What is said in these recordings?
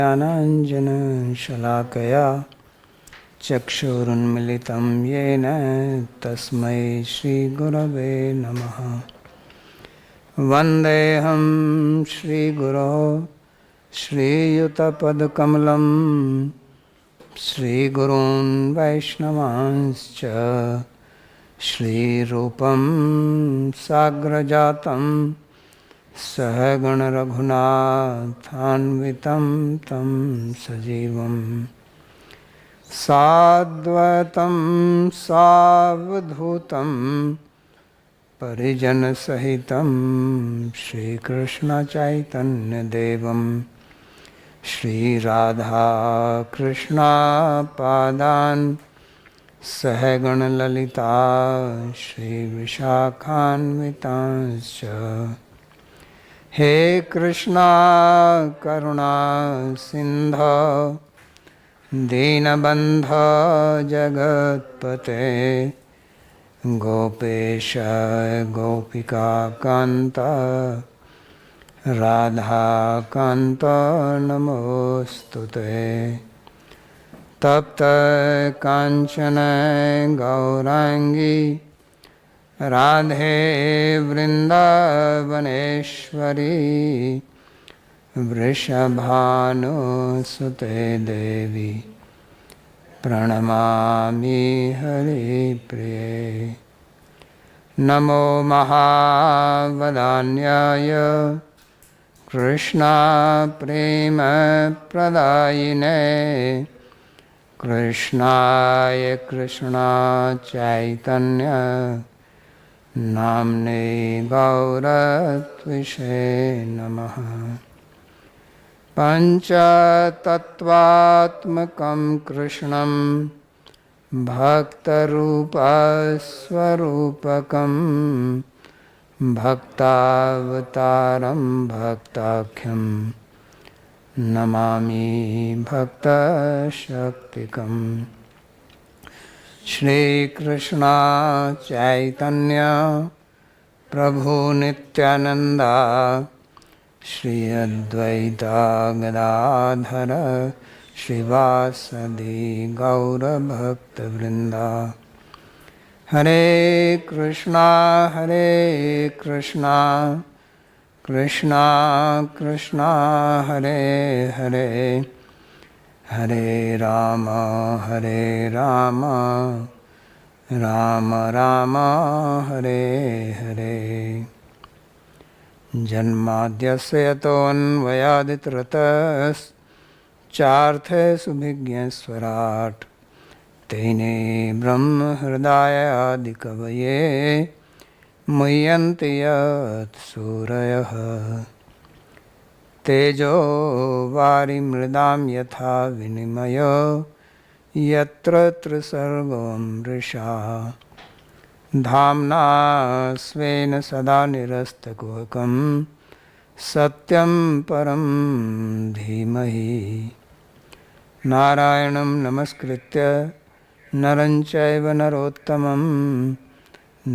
ज्ञानाञ्जनशलाकया चक्षुरुन्मिलितं येन तस्मै श्रीगुरवे नमः। वन्देऽहं श्रीगुरोः श्रीयुतपदकमलं श्रीगुरून् वैष्णवांश्च श्रीरूपं साग्रजातं सहगणरघुनाथान्वितं तं सजीवं साद्वैतं सावधूतं परिजनसहितं श्रीकृष्णचैतन्यदेवं श्रीराधाकृष्णपादान् सहगणललिता श्रीविशाखान्वितांश्च। हे कृष्णा करुणा सिन्धो दीनबन्धो जगत्पते गोपेश गोपिकान्त राधाकान्त नमोऽस्तुते। तप्त काञ्चन गौराङ्गी राधे वृन्दावनेश्वरी वृषभानुसुते देवी प्रणमामि हरिप्रिये। नमो महावदान्याय कृष्णप्रेमप्रदायिने कृष्णाय कृष्णचैतन्य नाम्ने गौरत्विषे नमः। पञ्चतत्त्वात्मकं कृष्णं भक्तरूपस्वरूपकं भक्तावतारं भक्ताख्यं नमामि भक्तशक्तिकम्। श्रीकृष्ण चैतन्य प्रभु नित्यानंद श्री अद्वैता गदाधर श्रीवासदि गौरभक्तवृंदा। हरे कृष्णा कृष्णा कृष्णा हरे हरे हरे राम राम राम हरे हरे। जन्माद्यस्य यतोऽन्वयादितरतश्चार्थे सुभिज्ञस्वराट् तेने ब्रह्महृदायादिकवये मुह्यन्ति यत्सूरयः। तेजो वारिमृदां यथा विनिमयो यत्र त्रिसर्गो मृषा धाम्ना स्वेन सदा निरस्तकुहकं सत्यं परं धीमहि। नारायणं नमस्कृत्य नरं चैव नरोत्तमं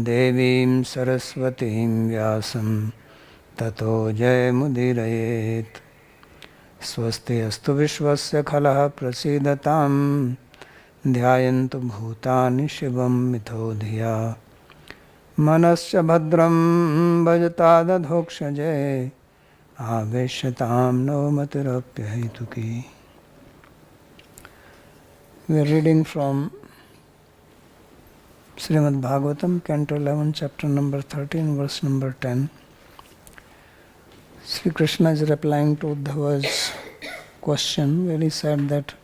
देवीं सरस्वतीं व्यासं ततो जयमुदीरयेत्। स्वस्ति अस्तु विश्वस्य खलः प्रसीदतां ध्यायन्तु भूतानि शिवं मिथो धिया। मनश्च भद्रं भजतादधोक्षजे आवेश्यतां नवमतिरप्यहैतुकी। We are reading from Śrīmad-Bhāgavatam, Canto 11, Chapter number 13, verse number 10. Sri Krishna is replying to Uddhava's question where he said that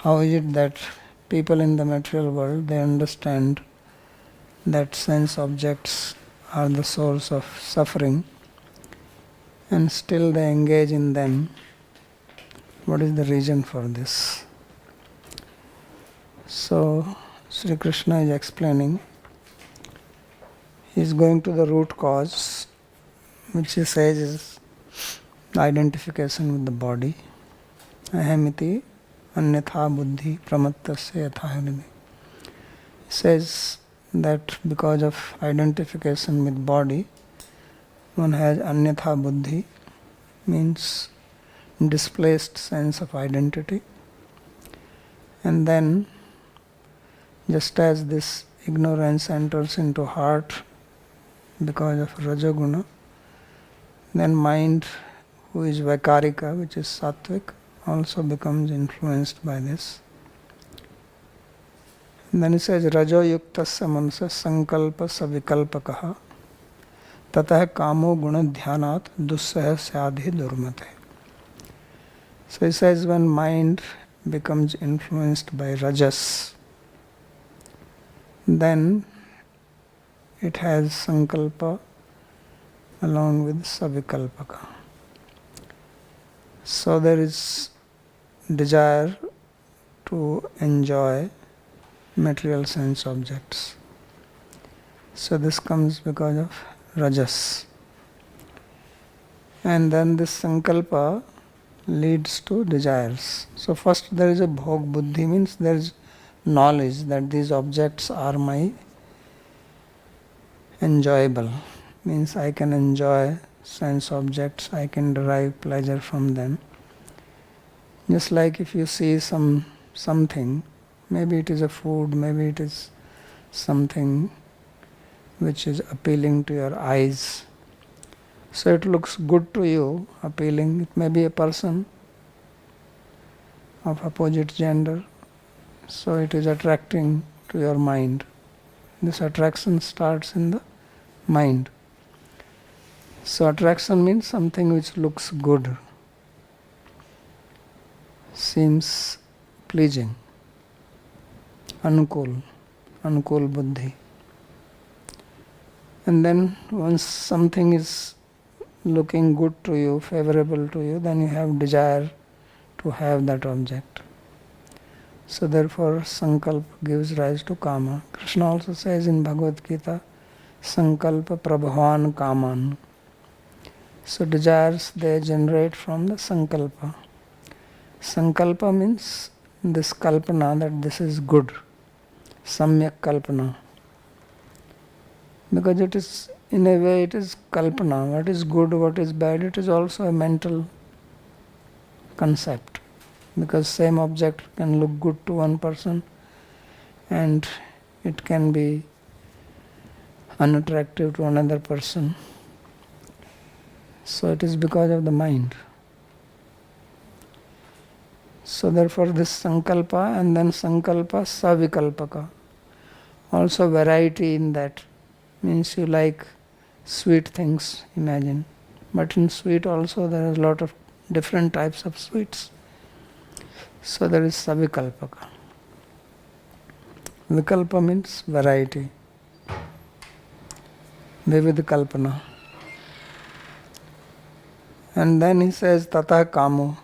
how is it that people in the material world, they understand that sense objects are the source of suffering and still they engage in them. What is the reason for this? So Sri Krishna is explaining, he is going to the root cause, which he says is identification with the body. Ahamiti anyatha buddhi pramattasya yatha hridhi. He says that because of identification with body, one has anyatha buddhi, means displaced sense of identity. And then, just as this ignorance enters into heart because of Rajaguna, then mind, who is Vaikarika, which is Sattvic, also becomes influenced by this. And then he says, Rajo yuktasya manasa sankalpa savikalpakaha tatah kamo guna dhyanat dussah syadhi durmate. So he says, when mind becomes influenced by Rajas, then it has sankalpa along with savikalpaka. So there is desire to enjoy material sense objects. So this comes because of Rajas. And then this sankalpa leads to desires. So first there is a bhog buddhi, means there is knowledge that these objects are my enjoyable. Means I can enjoy sense objects, I can derive pleasure from them. Just like if you see something, maybe it is a food, maybe it is something which is appealing to your eyes. So it looks good to you, appealing. It may be a person of opposite gender. So it is attracting to your mind. This attraction starts in the mind. So attraction means something which looks good, seems pleasing, anukul buddhi. And then once something is looking good to you, favorable to you, then you have desire to have that object. So therefore sankalpa gives rise to kama. Krishna also says in Bhagavad Gita, sankalpa prabhavan kaman. So desires, they generate from the sankalpa. Sankalpa means this kalpana that this is good, samyak kalpana. Because it is, in a way, it is kalpana. What is good, what is bad, it is also a mental concept. Because same object can look good to one person and it can be unattractive to another person. So it is because of the mind. So therefore this sankalpa, and then sankalpa savikalpaka. Also variety in that. Means you like sweet things, imagine. But in sweet also there is a lot of different types of sweets. So there is savikalpaka. Vikalpa means variety. Vivid kalpana. And then he says tata kamo.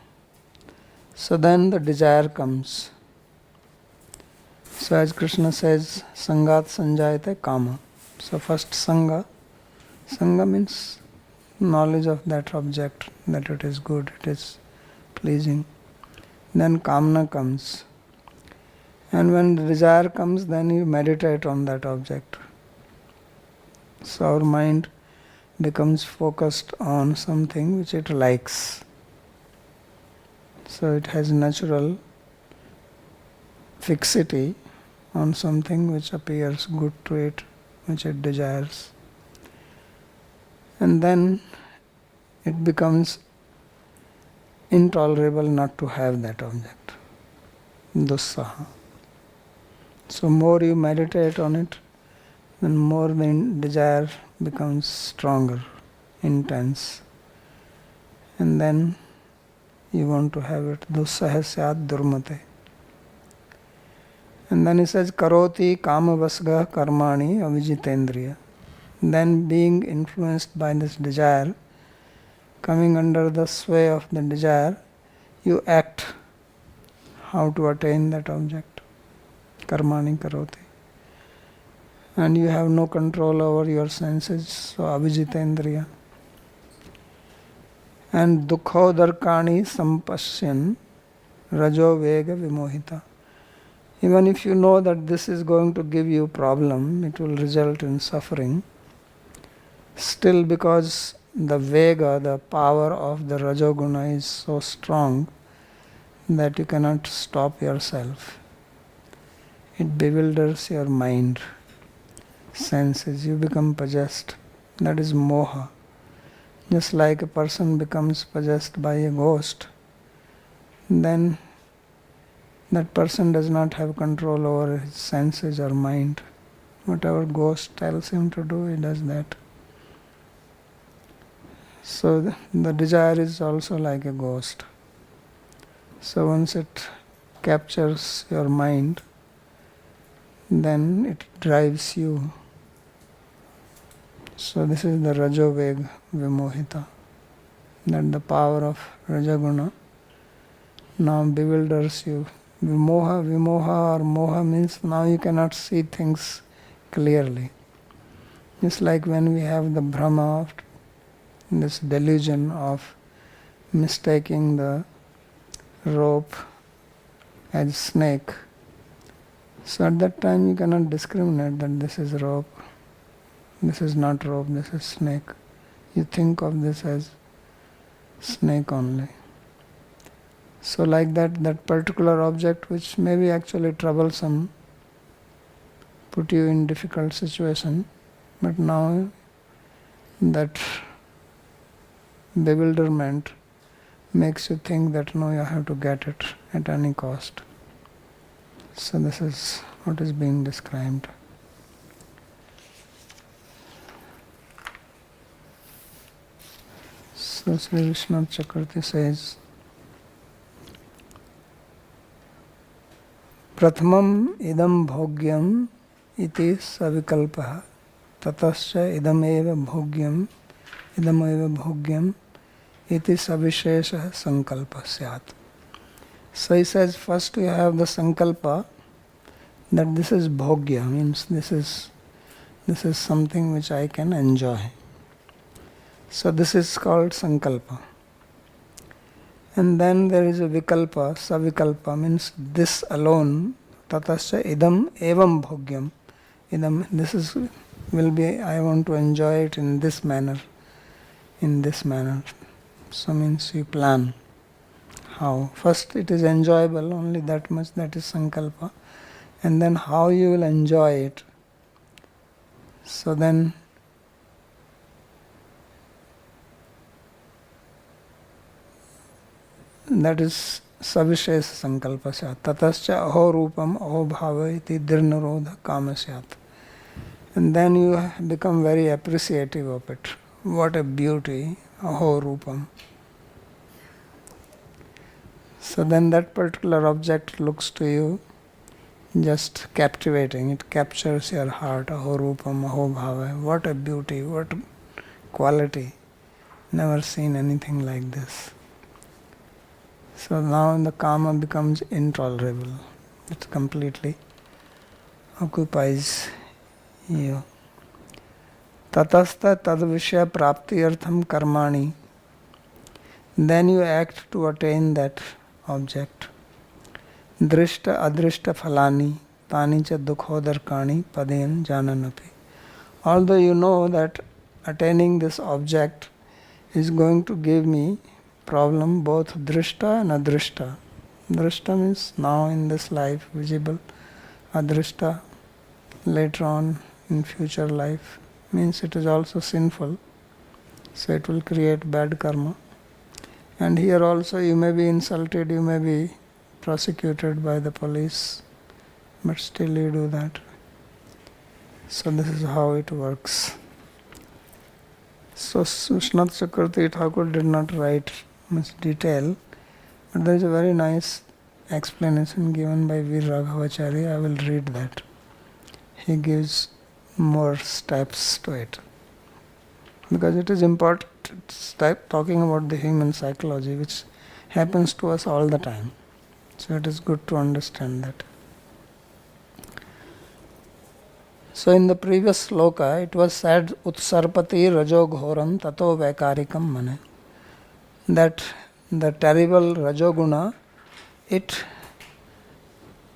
So then the desire comes. So as Krishna says, sangat sanjayate kama. So first sangha. Sangha means knowledge of that object, that it is good, it is pleasing. Then kamna comes. And when the desire comes, then you meditate on that object. So our mind becomes focused on something which it likes. So it has natural fixity on something which appears good to it, which it desires. And then it becomes intolerable not to have that object. Dussaha. So more you meditate on it, then more the desire becomes stronger, intense. And then you want to have it. Dussaha syad durmate. And then he says, karoti kama vasga karmani avijitendriya. Then being influenced by this desire, coming under the sway of the desire, you act how to attain that object. Karmani karoti. And you have no control over your senses, so avijitendriya. And dukhodarkani sampashyan rajo vega vimohita. Even if you know that this is going to give you problem, it will result in suffering, still because the vega, the power of the Rajoguna is so strong that you cannot stop yourself. It bewilders your mind, senses, you become possessed. That is moha. Just like a person becomes possessed by a ghost, then that person does not have control over his senses or mind. Whatever ghost tells him to do, he does that. So the desire is also like a ghost. So once it captures your mind, then it drives you. So this is the Rajoveg Vimohita, that the power of Rajaguna now bewilders you. Vimoha or moha means now you cannot see things clearly. Just like when we have the Brahma, this delusion of mistaking the rope as snake. So at that time you cannot discriminate that this is rope, this is not rope, this is snake. You think of this as snake only. So like that particular object which may be actually troublesome, put you in difficult situation, but now that bewilderment makes you think that no, you have to get it at any cost. So this is what is being described. So Sri Vishnu Chakravarti says, Prathamam idam bhogyam iti savikalpaha tatascha idam eva bhogyam iti savishesha sankalpa syat. So he says, first you have the sankalpa that this is bhogya, means this is something which I can enjoy. So this is called sankalpa. And then there is a vikalpa, savikalpa, means this alone, tatascha idam evam bhogyam. Idam, this is will be, I want to enjoy it in this manner. So means you plan how. First it is enjoyable, only that much, that is sankalpa. And then how you will enjoy it. So then that is savishesha sankalpa syat. Tatascha aho rupam aho bhava iti dirnarodha kama syat. And then you become very appreciative of it. What a beauty, aho rupam. So then that particular object looks to you just captivating. It captures your heart, aho rupam aho bhava. What a beauty, what quality. Never seen anything like this. So now the kama becomes intolerable. It completely occupies you. Tatastha tadvishya praptiyartham karmani. Then you act to attain that object. Drishta adrishta phalani tani cha dukhodarkani paden jananapi. Although you know that attaining this object is going to give me problem, both drishta and adrishta. Drishta means now in this life visible. Adrishta later on in future life, means it is also sinful. So it will create bad karma. And here also you may be insulted, you may be prosecuted by the police, but still you do that. So this is how it works. So Śrīmad Chakravarti Thakur did not write much detail, but there is a very nice explanation given by Veer Raghavacharya. I will read that. He gives more steps to it, because it is important talking about the human psychology, which happens to us all the time. So it is good to understand that. So in the previous sloka it was said utsarpati rajoghoram tato vaikarikam mane, that the terrible rajoguna, it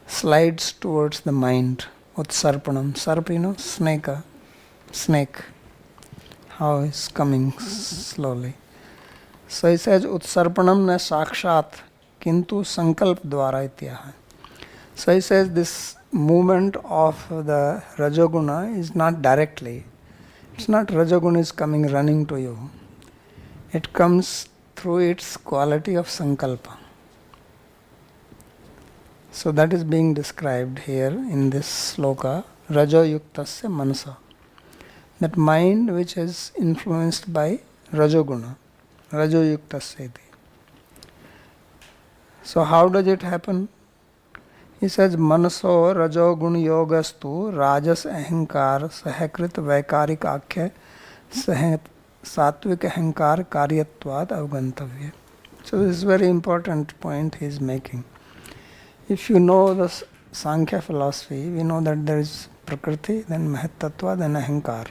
slides towards the mind. Utsarpanam, sarp, snake. how it's coming slowly. So he says, Utsarpanam na sakshat kintu sankalp dvara ityaha. So he says this movement of the Rajoguna is not directly. It's not Rajoguna is coming running to you. It comes through its quality of sankalpa. So that is being described here in this sloka, Rajo Yuktasya Manasa. That mind which is influenced by Rajoguna, Rajo Yuktasya iti. So how does it happen? He says, Manaso Rajogun Yogastu Rajas Ahankar Sahakrit Vaikarik Akhya Satvik Ahankar Karyatvat Avgantavya. So this is a very important point he is making. If you know the Sankhya philosophy, we know that there is Prakriti, then Mahatattva, then Ahankar.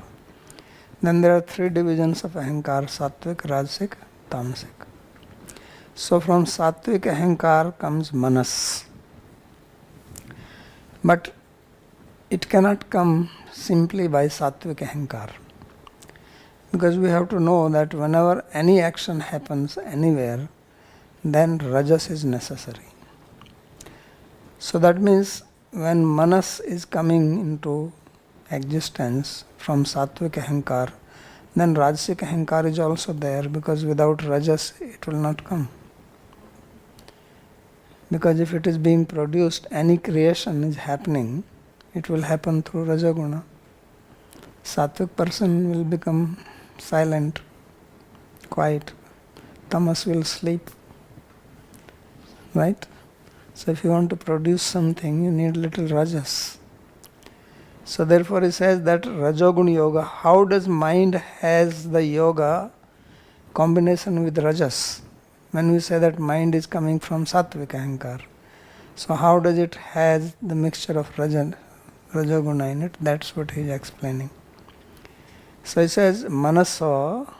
Then there are three divisions of Ahankar, Satvik, Rajasic, Tamasic. So from Satvik Ahankar comes Manas. But it cannot come simply by Satvik Ahankar. Because we have to know that whenever any action happens anywhere, then Rajas is necessary. So that means when Manas is coming into existence from Satvik Ahankar, then Rajasic Ahankar is also there, because without Rajas it will not come. Because if it is being produced, any creation is happening, it will happen through Rajaguna. Satvik person will become silent, quiet. Tamas will sleep. Right? So if you want to produce something, you need little Rajas. So therefore he says that Rajogun Yoga, how does mind has the yoga combination with Rajas? When we say that mind is coming from Satvik Ahankar, so how does it has the mixture of Rajoguna in it? That's what he is explaining. So he says, Manaso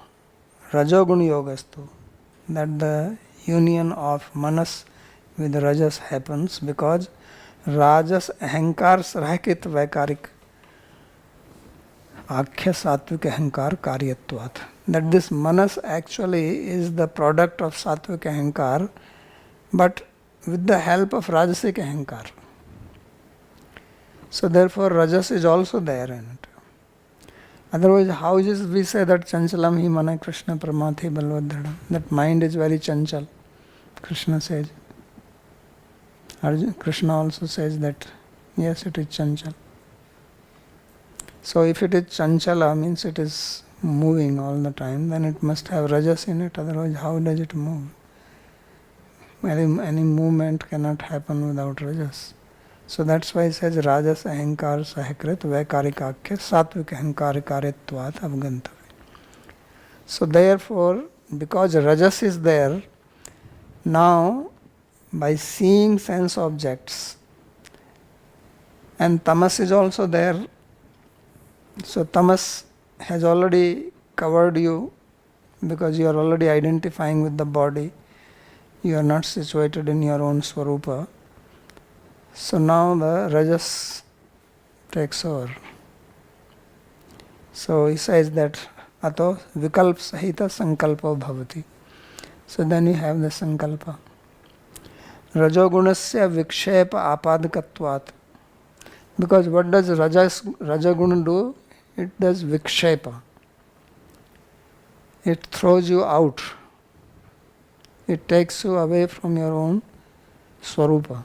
Rajogun Yogastu, that the union of Manas with Rajas happens because Rajas Ahankar Srahakit Vaikarik Akhya Satvik Ahankar Karyatvat. That this Manas actually is the product of Satvik Ahankar, but with the help of Rajasic Ahankar. So therefore Rajas is also there in it. Otherwise, how is we say that Chanchalam hi mana Krishna Paramathi Balvadhara? That mind is very chanchal. Krishna says. Krishna also says that yes, it is chanchal. So if it is chanchala, means it is moving all the time, then it must have Rajas in it, otherwise how does it move? Any movement cannot happen without Rajas. So that's why it says Rajas Ahankar Sahakrit Vaikarikakhya Satvik Ahankar Karyatvat Avgantavya. So therefore, because Rajas is there, now by seeing sense objects, and Tamas is also there, so Tamas has already covered you because you are already identifying with the body. You are not situated in your own Swarupa. So now the Rajas takes over. So he says that Ato Vikalp Sahita Sankalpa Bhavati. So then you have the Sankalpa. Rajogunasya Vikshepa Apadikatvat. Because what does Rajaguna do? It does Vikshepa. It throws you out. It takes you away from your own Swarupa.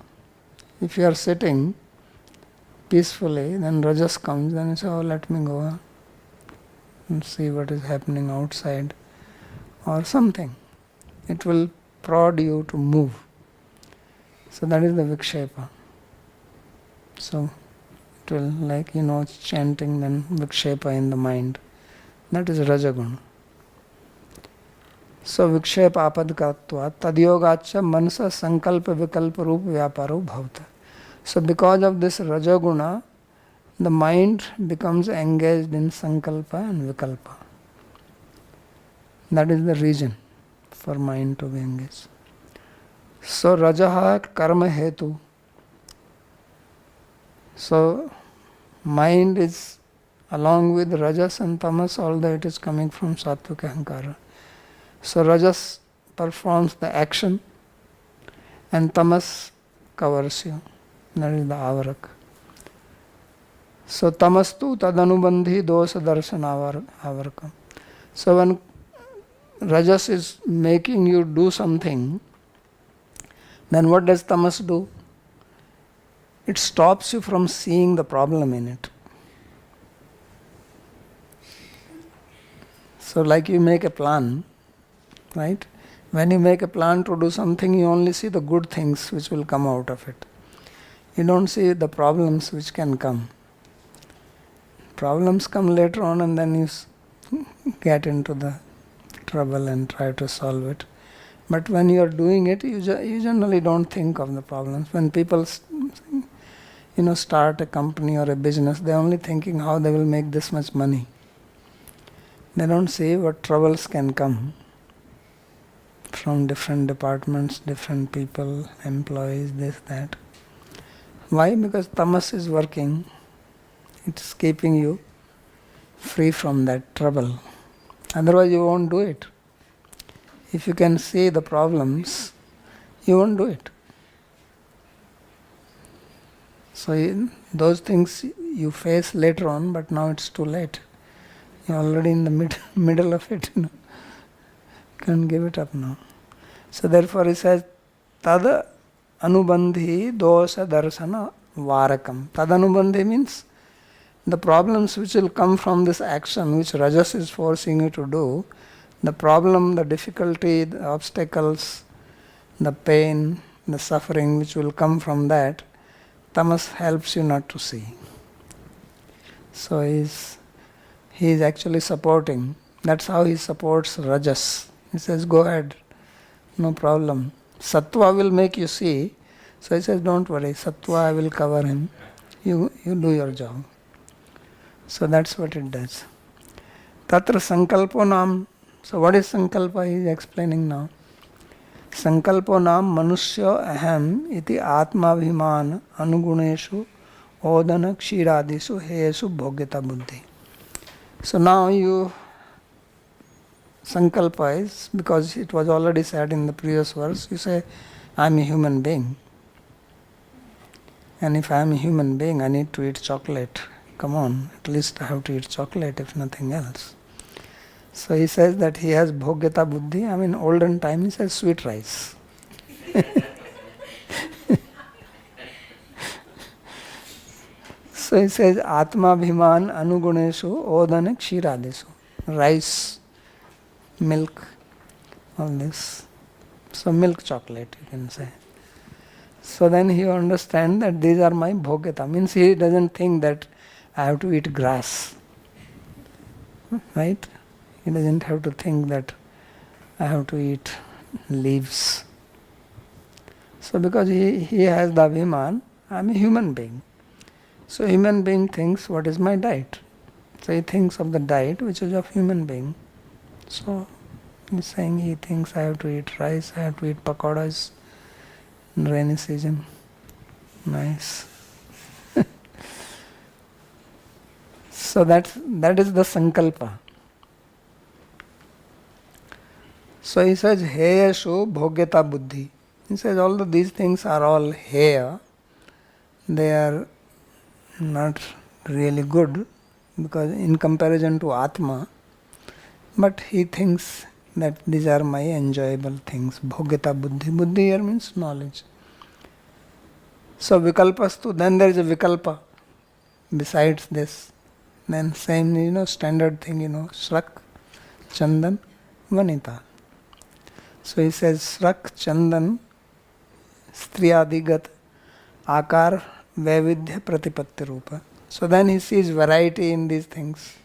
If you are sitting peacefully, then Rajas comes, then you say, oh, let me go and see what is happening outside or something. It will prod you to move. So that is the Vikshepa. So it will, like, chanting, then Vikshepa in the mind. That is Rajaguna. So Vikshepa apadkatva tadyogacha manasa sankalpa vikalpa rupa vyaparo bhavata. So because of this Rajaguna, the mind becomes engaged in sankalpa and vikalpa. That is the reason for mind to be engaged. So Rajaha karma hetu. So mind is along with rajas and tamas, although it is coming from sattvic ahankara. So rajas performs the action and tamas covers you. That is the avarak. So tamastu tadanubandhi dosa darsana avarakam. So when rajas is making you do something, then what does tamas do? It stops you from seeing the problem in it. So like you make a plan, right? When you make a plan to do something, you only see the good things which will come out of it. You don't see the problems which can come. Problems come later on and then you get into the trouble and try to solve it. But when you are doing it, you generally don't think of the problems. When people start a company or a business, they're only thinking how they will make this much money. They don't see what troubles can come from different departments, different people, employees, this, that. Why? Because tamas is working. It's keeping you free from that trouble. Otherwise you won't do it. If you can see the problems, you won't do it. So those things you face later on, but now it's too late. You're already in the middle of it. Can't give it up now. So therefore he says, Tada anubandhi dosa darsana varakam. Tada anubandhi means the problems which will come from this action which rajas is forcing you to do, the problem, the difficulty, the obstacles, the pain, the suffering which will come from that, tamas helps you not to see. So he is actually supporting. That's how he supports rajas. He says, go ahead, no problem. Sattva will make you see. So he says, don't worry, sattva I will cover him. You do your job. So that's what it does. Tatra sankalpo nam. So what is sankalpa? He is explaining now. Sankalpo nam manusya aham iti atmabhiman anuguneshu odana kshiradisu heyesu bhogyata buddhi. So now you sankalpa is, because it was already said in the previous verse, you say, I am a human being. And if I am a human being, I need to eat chocolate. Come on, at least I have to eat chocolate if nothing else. So he says that he has bhogyata buddhi. I mean, olden time he says sweet rice. So he says atma bhiman anuguneshu odane kshiradesu. Rice, milk, all this. So milk chocolate you can say. So then he understands that these are my bhogyata. Means he doesn't think that I have to eat grass. Right? He doesn't have to think that I have to eat leaves. So because he has the abhiman, I am a human being. So human being thinks, what is my diet? So he thinks of the diet which is of human being. So he's saying he thinks I have to eat rice, I have to eat pakoras in rainy season. Nice. So that is the sankalpa. So he says, heyashu bhogyata buddhi. He says, although these things are all heya, they are not really good because in comparison to Atma, but he thinks that these are my enjoyable things. Bhogyata buddhi. Buddhi here means knowledge. So vikalpastu, then there is a vikalpa besides this. Then same, standard thing, Shrak, Chandan, Vanita. So he says Shrak, Chandan, Striyadigat, Akar, Vaividya, Pratipatti Rupa. So then he sees variety in these things.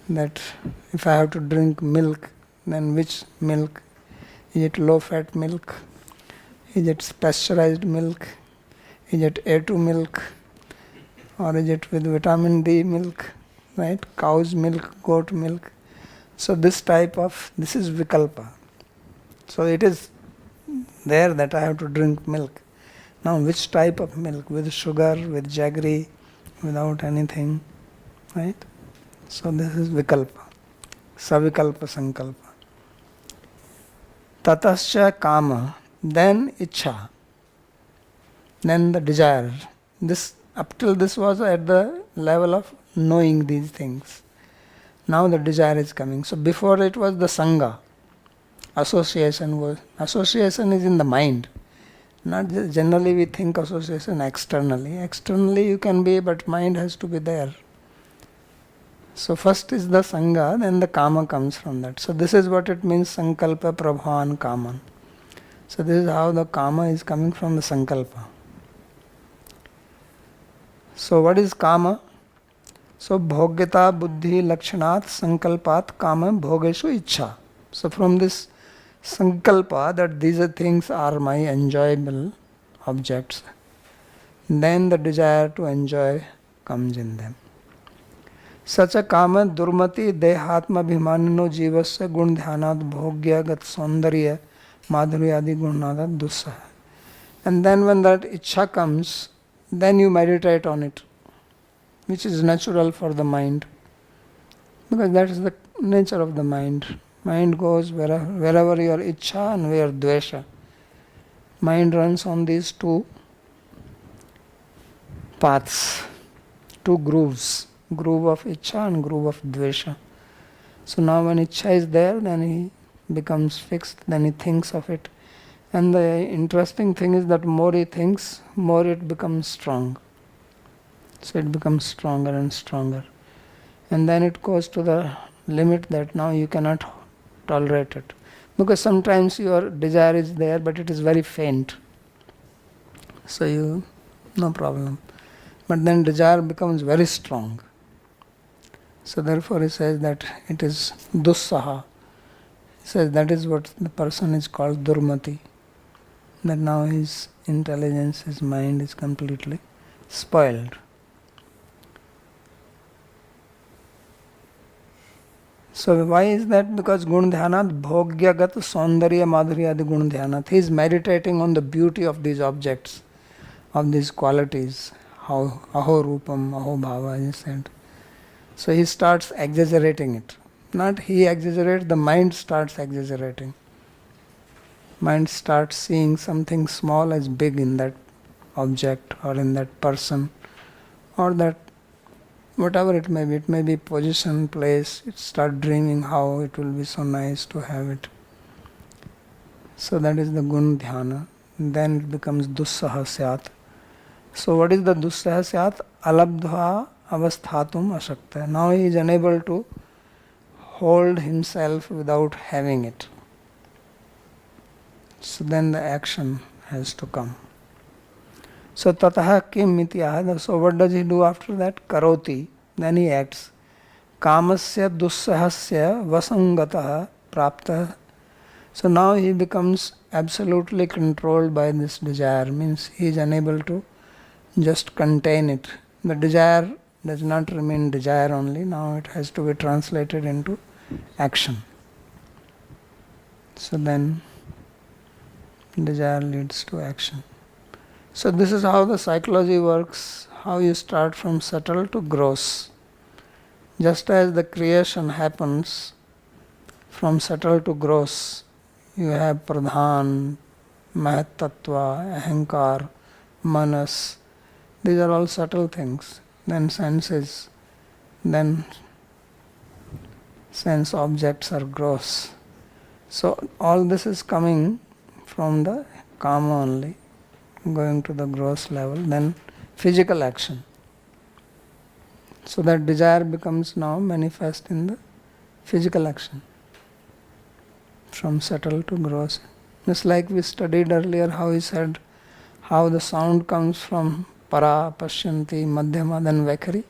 That if I have to drink milk, then which milk? Is it low-fat milk? Is it pasteurized milk? Is it A2 milk? Or is it with vitamin D milk? Right? Cow's milk, goat milk. So this is vikalpa. So it is there that I have to drink milk. Now which type of milk? With sugar, with jaggery, without anything? Right? So this is vikalpa, savikalpa sankalpa. Tatascha kama, then ichha, then the desire. This up till this was at the level of knowing these things. Now the desire is coming. So before it was the sangha, association is in the mind. Not just generally we think association externally. Externally you can be, but mind has to be there. So first is the sangha, then the kama comes from that. So this is what it means, sankalpa prabhavan kaman. So this is how the kama is coming from the sankalpa. So what is kama? So bhogyata buddhi lakshanat sankalpat kama bhogeshu ichha. So from this sankalpa that these things are my enjoyable objects, then the desire to enjoy comes in them. Sacha kama durmati dehatma bhimanino jivasya gun dhyanat bhogyagat saundarya madhuryadi gunadat dussa. And then when that ichha comes, then you meditate on it, which is natural for the mind, because that is the nature of the mind. Mind goes wherever your ichha and where dvesha. Mind runs on these two paths, two grooves, groove of ichha and groove of dvesha. So now when ichha is there, then he becomes fixed, then he thinks of it. And the interesting thing is that more he thinks, more it becomes strong. So it becomes stronger and stronger. And then it goes to the limit that now you cannot tolerate it. Because sometimes your desire is there, but it is very faint. So no problem. But then desire becomes very strong. So therefore he says that it is dussaha. He says that is what the person is called durmati. That now his intelligence, his mind is completely spoiled. So why is that? Because gun dhyanat bhogyagat saundarya madhuryadi gun dhyanat. He is meditating on the beauty of these objects, of these qualities. How aho rupam, aho bhava, he said. So he starts exaggerating it. Not he exaggerates, the mind starts exaggerating. Mind starts seeing something small as big in that object or in that person or that whatever it may be position, place, it start dreaming how it will be so nice to have it. So that is the gun dhyana. Then it becomes dussaha syat. So what is the dussaha syat? Alabdha avasthatum ashakta. Now he is unable to hold himself without having it. So then the action has to come. So tataha kim mityaha. So what does he do after that? Karoti. Then he acts. Kamasya dussahasya vasangataha prapta. So now he becomes absolutely controlled by this desire. Means he is unable to just contain it. The desire does not remain desire only. Now it has to be translated into action. So then desire leads to action. So this is how the psychology works, how you start from subtle to gross. Just as the creation happens from subtle to gross, you have pradhan, mahatattva, ahankar, manas. These are all subtle things. Then senses, then sense objects are gross. So all this is coming from the kama only, going to the gross level, then physical action. So that desire becomes now manifest in the physical action, from subtle to gross. Just like we studied earlier how he said how the sound comes from para, pashyanti, madhyama, then vakari,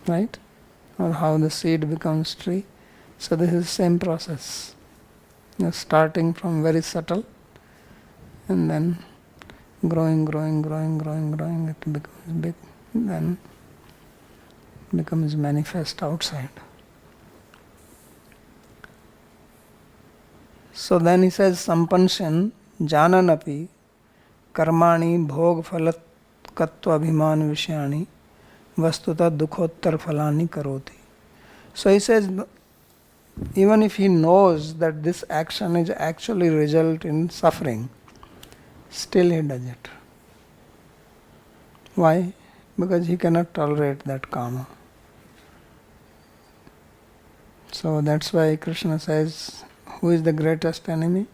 right? Or how the seed becomes tree. So this is the same process. Starting from very subtle and then growing, it becomes big, then becomes manifest outside. So then he says, Sampanchen jananapi karmani bhog phalat katva abhiman vishyani vastuta dukhottar phalani karoti. So he says, even if he knows that this action is actually result in suffering, still he does it. Why? Because he cannot tolerate that karma. So that's why Krishna says, who is the greatest enemy?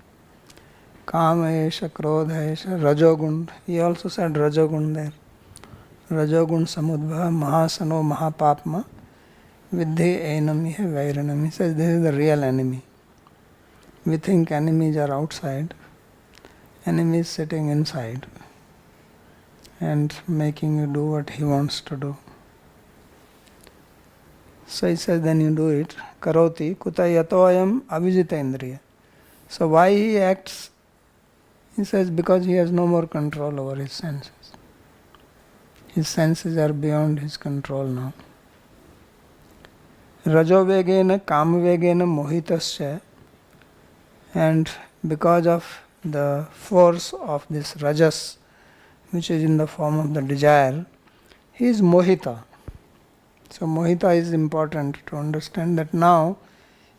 Kama esha, krodha esha, rajogun. He also said rajogun there. Rajogun samudbha mahasano mahapapma vidhi enami hai vairanam. He says this is the real enemy. We think enemies are outside. Enemy is sitting inside and making you do what he wants to do. So he says, then you do it. Karoti kuta yatoyam avijita indriya. So why he acts? He says because he has no more control over his senses. His senses are beyond his control now. Rajovegena kamvegena mohitasya. And because of the force of this rajas, which is in the form of the desire, he is mohita. So mohita is important to understand that now,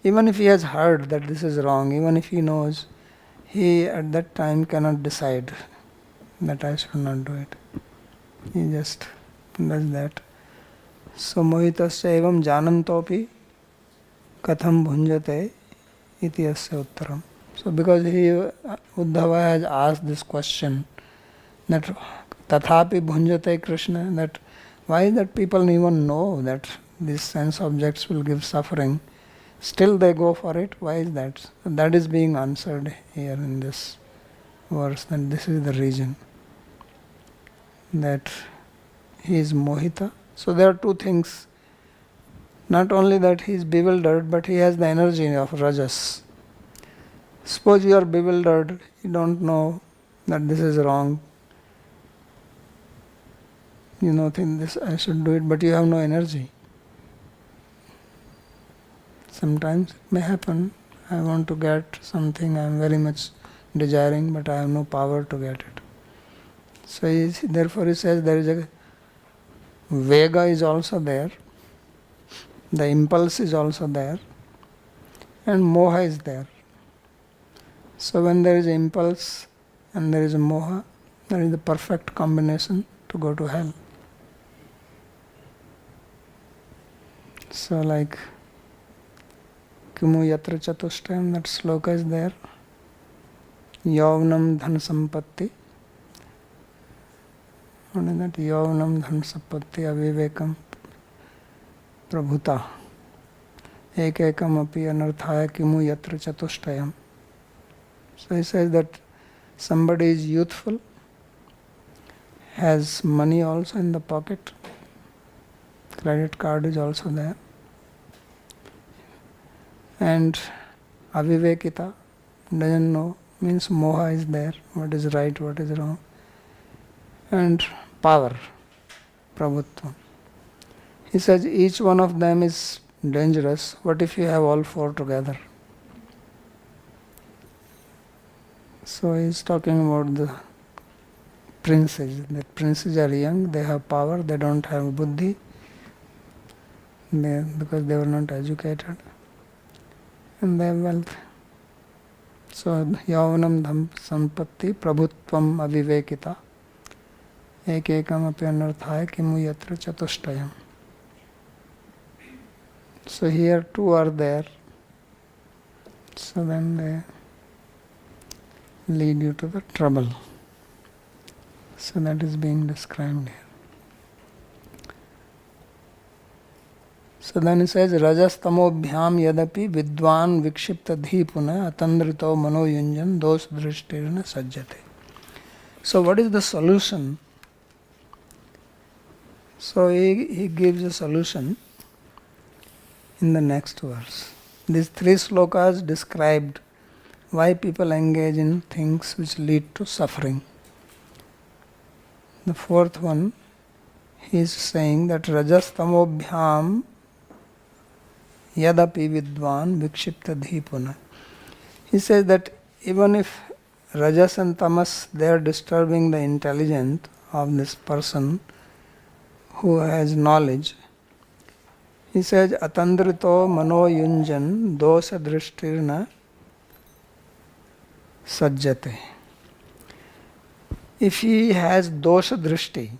even if he has heard that this is wrong, even if he knows, he at that time cannot decide that I should not do it. He just does that. So mohitasya evam janantopi katham bhunjate iti asya uttaram. So because Uddhava has asked this question, that tathapi bhunjate Krishna, that why that people even know that these sense objects will give suffering, still they go for it. Why is that? So that is being answered here in this verse, that this is the reason, that he is mohita. So there are two things. Not only that he is bewildered, but he has the energy of rajas. Suppose you are bewildered, you don't know that this is wrong. You know, think this I should do it, but you have no energy. Sometimes it may happen, I want to get something I am very much desiring, but I have no power to get it. So therefore he says there is a vega is also there, the impulse is also there, and moha is there. So when there is impulse and there is a moha, there is the perfect combination to go to hell. So like Kimu Yatra Chatushtayam, that sloka is there. Yavanam dhan sampatti. What is that? Yavanam dhan sampatti avivekam prabhuta. Ekekam api anarthaya kimu yatra chatushtayam. So he says that somebody is youthful, has money also in the pocket, credit card is also there, and avivekita, doesn't know, means moha is there, what is right, what is wrong, and power, prabhutva. He says each one of them is dangerous. What if you have all four together? So he is talking about the princes. The princes are young, they have power, they don't have buddhi, because they were not educated, and they have wealth. So yavanam dham sampatti prabhutvam avivekita ekekam api anarthaya kimu yatra chatushtayam. So here two are there, so then they lead you to the trouble. So that is being described here. So then he says, Rajastamobhyam yadapi vidwan vikshipta dhipuna atandrito manoyunjan dos drishtirna sajjate. So what is the solution? So he gives a solution in the next verse. These three slokas described why people engage in things which lead to suffering. The fourth one, he is saying that Rajastamobhyam yadapi vidwan vikshipta dhipuna. He says that even if Rajas and Tamas, they are disturbing the intelligence of this person who has knowledge, he says, Atandrito mano yunjan dosa drishtirna sajjate. If he has dosha drishti,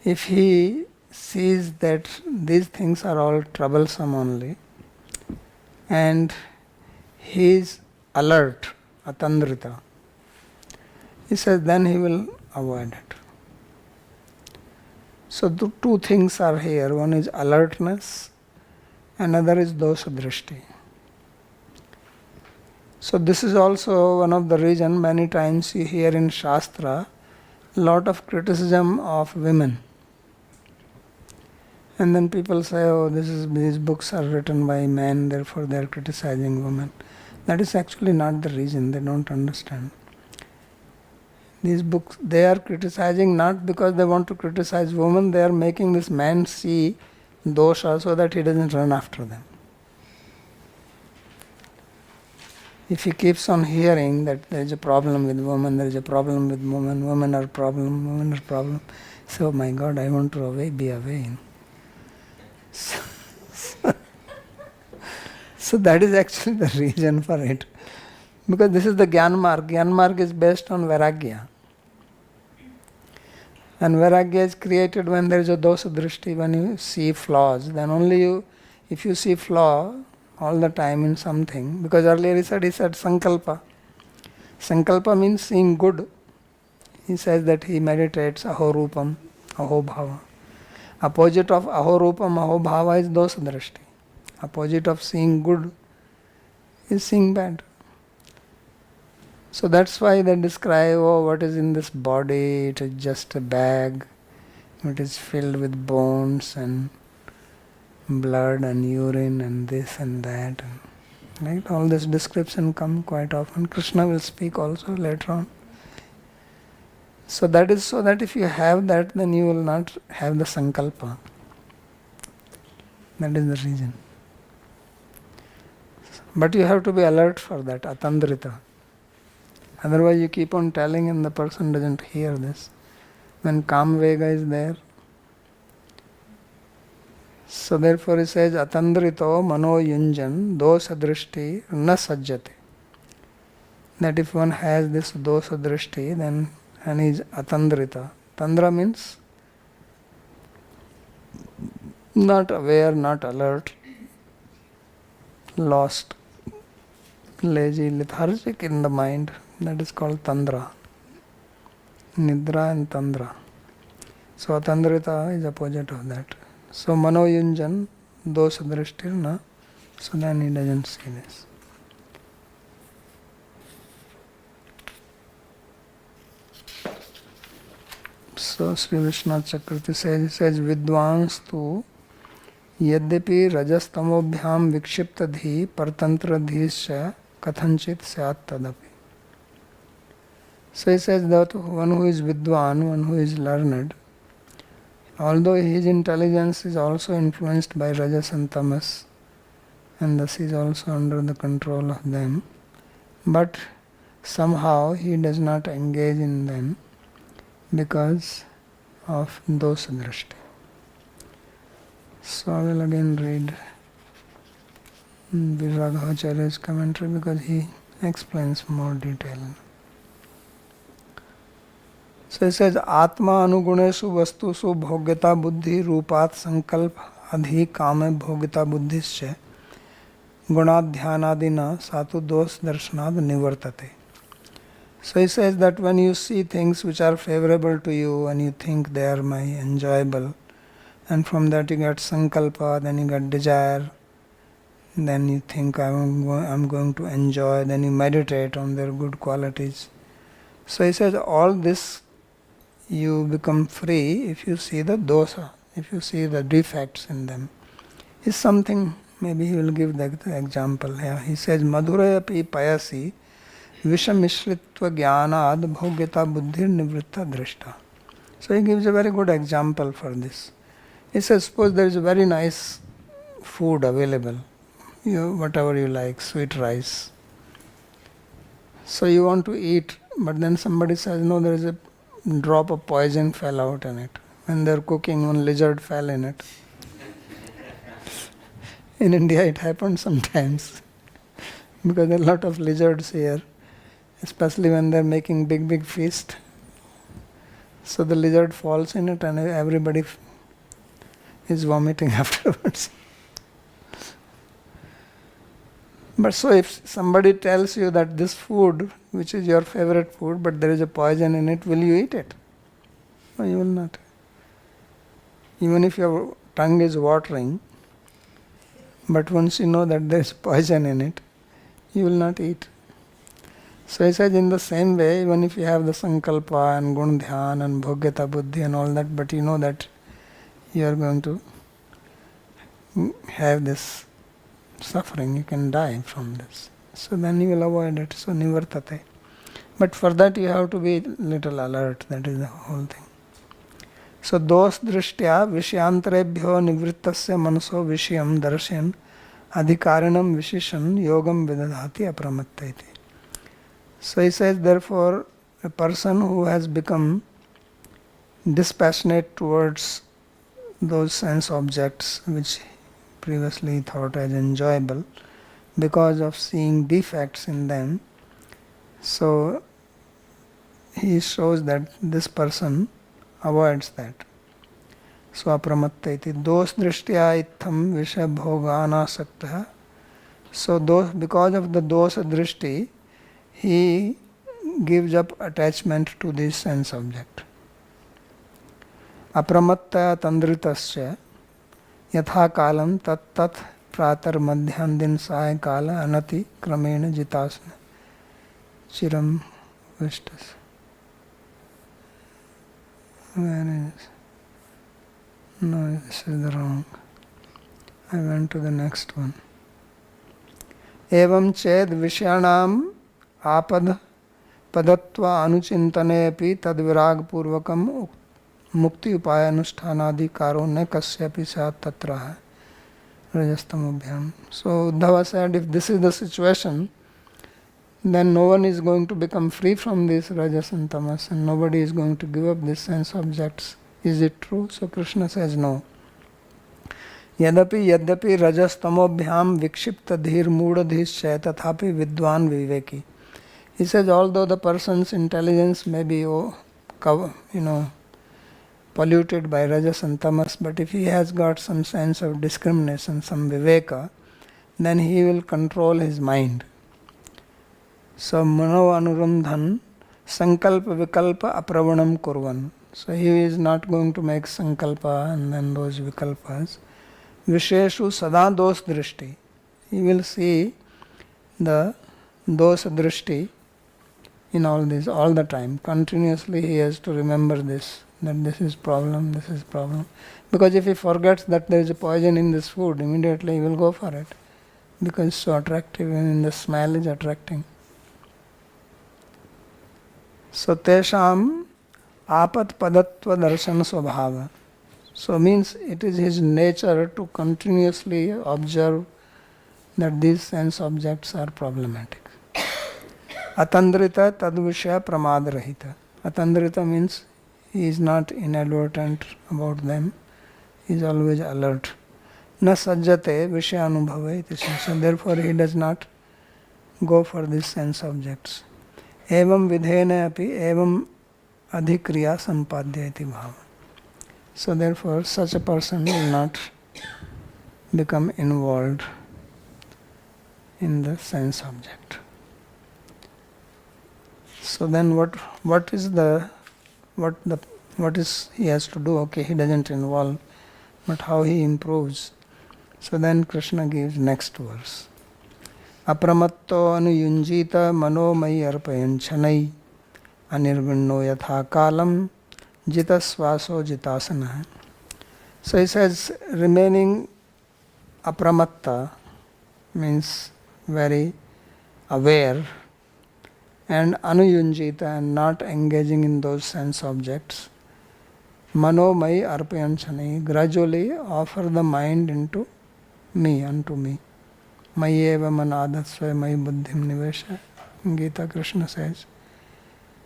if he sees that these things are all troublesome only, and he is alert, atandrita, he says, then he will avoid it. So the two things are here. One is alertness, another is dosha drishti. So this is also one of the reasons many times you hear in Shastra lot of criticism of women. And then people say, oh, these books are written by men, therefore they are criticizing women. That is actually not the reason. They don't understand. These books, they are criticizing not because they want to criticize women, they are making this man see dosha so that he doesn't run after them. If he keeps on hearing that there is a problem with women, there is a problem with women, women are problem, so my God, I want to be away. So that is actually the reason for it. Because this is the Gyan Marg. Gyan Marg is based on Vairagya. And Vairagya is created when there is a dosha drishti, when you see flaws. Then only if you see flaw all the time in something, because earlier he said sankalpa. Sankalpa means seeing good. He says that he meditates aho rupam, aho bhava. Opposite of aho rupam, aho bhava is dosha drishti. Opposite of seeing good is seeing bad. So that's why they describe, oh, what is in this body, it is just a bag, it is filled with bones and blood and urine and this and that. Right? All this description come quite often. Krishna will speak also later on. So that is so that if you have that, then you will not have the sankalpa. That is the reason. But you have to be alert for that, atandrita. Otherwise you keep on telling and the person doesn't hear this. When Kam Vega is there. So therefore he says, Atandrito mano yunjan dosa drishti na sajjate. That if one has this dosa drishti, then and is atandrita. Tandra means not aware, not alert, lost, lazy, lethargic in the mind. That is called Tandra. Nidra and Tandra. So Atandrita is opposite of that. So Mano Yunjan, dosha drishtirna, so then he doesn't see this. So Sri Vishnu Chakriti says Vidvans tu yadyapi rajastamobhyam vikshipta dhi partantra dhisya kathanchit syat tadapi. So he says that one who is Vidwan, one who is learned, although his intelligence is also influenced by Rajas and Tamas, and thus is also under the control of them, but somehow he does not engage in them because of dosha drishti. So I will again read Viraghavacharya's commentary because he explains more detail. So he says, Atma anuguneshu vastusu bhogyata buddhi rupat sankalp adhi kame bhogyata buddhisya gunadhyanadina satu dos darshanad nivartate. So he says that when you see things which are favorable to you and you think they are my enjoyable, and from that you get sankalpa, then you get desire, then you think I'm going to enjoy, then you meditate on their good qualities. So he says all this you become free if you see the dosa, if you see the defects in them. Is something, maybe he will give the example here. He says, Madhurayapi payasi vishamishritva jnanad bhogyata buddhir nivritta drishta. So he gives a very good example for this. He says, suppose there is a very nice food available, whatever you like, sweet rice. So you want to eat, but then somebody says, no, there is a drop of poison fell out in it. when they're cooking, one lizard fell in it. In India it happens sometimes because there are a lot of lizards here, especially when they're making big feast. So the lizard falls in it and everybody is vomiting afterwards. But so if somebody tells you that this food, which is your favorite food, but there is a poison in it, will you eat it? No, you will not. Even if your tongue is watering, but once you know that there is poison in it, you will not eat. So he says in the same way, even if you have the sankalpa and gun dhyan and bhogyata buddhi and all that, but you know that you are going to have this suffering, you can die from this. So then you will avoid it. So nivartate. But for that you have to be little alert. That is the whole thing. So dos drishtya vishyantarebhyo nivrittasya manaso vishayam darshan adhikarinam vishishan yogam vidadhati apramattaiti. So he says, therefore, a person who has become dispassionate towards those sense objects which previously thought as enjoyable because of seeing defects in them, so he shows that this person avoids that. So apramattaiti dos drishtya itham visha bhoganasakta. So those, because of the dosa drishti, he gives up attachment to this sense object. Apramattaya tandritasya yatha kalam tat tat pratar madhyan din sai kala anati kramena jitasna chiram vishtas. Where is? No, this is the wrong. I went to the next one. Evam ched vishyanam आपद पदत्वा अनुचिंतने अपि तद विराग पूर्वकम मुक्ति उपाय अनुष्ठानाधिकारो न कस्यापि स्यात् तत्र रजस्तमोभ्याम. So Uddhava said, if this is the situation, then no one is going to become free from this rajas and tamas, and nobody is going to give up this sense objects. Is it true? So Krishna says no. यद्यपि रजस्तमोभ्याम विक्षिप्त धीर मूढ़धीश्चय तथापि विद्वान विवेकी. He says, although the person's intelligence may be polluted by rajas and tamas, but if he has got some sense of discrimination, some viveka, then he will control his mind. So mano anurumdhan sankalpa vikalpa apravanam kurvan. So he is not going to make sankalpa and then those vikalpas. Visheshu sada dos drishti. He will see the dos drishti in all this, all the time. Continuously he has to remember this, that this is problem. Because if he forgets that there is a poison in this food, immediately he will go for it. Because it's so attractive and the smell is attracting. So tesham apat padatva darshan swabhava. So means it is his nature to continuously observe that these sense objects are problematic. Atandrita tadvishya pramadarahita. Atandrita means he is not inadvertent about them. He is always alert. Na sajjate vishyanubhava iti. So therefore he does not go for these sense objects. Evam vidhena api evam adhikriya sampadya iti bhava. So therefore such a person will not become involved in the sense object. So then what is he has to do? Okay, he doesn't involve, but how he improves? So then Krishna gives next verse. Apramatto anuyunjita manomai arpayanchanai anirvinno yatha kalam jita svaso jitasana. So he says remaining apramatta means very aware, and anuyunjita and not engaging in those sense objects. Manomai arpayanchanai, gradually offer the mind into me, unto me. Mayeva manadasva mai buddhim nivesha. Gita Krishna says.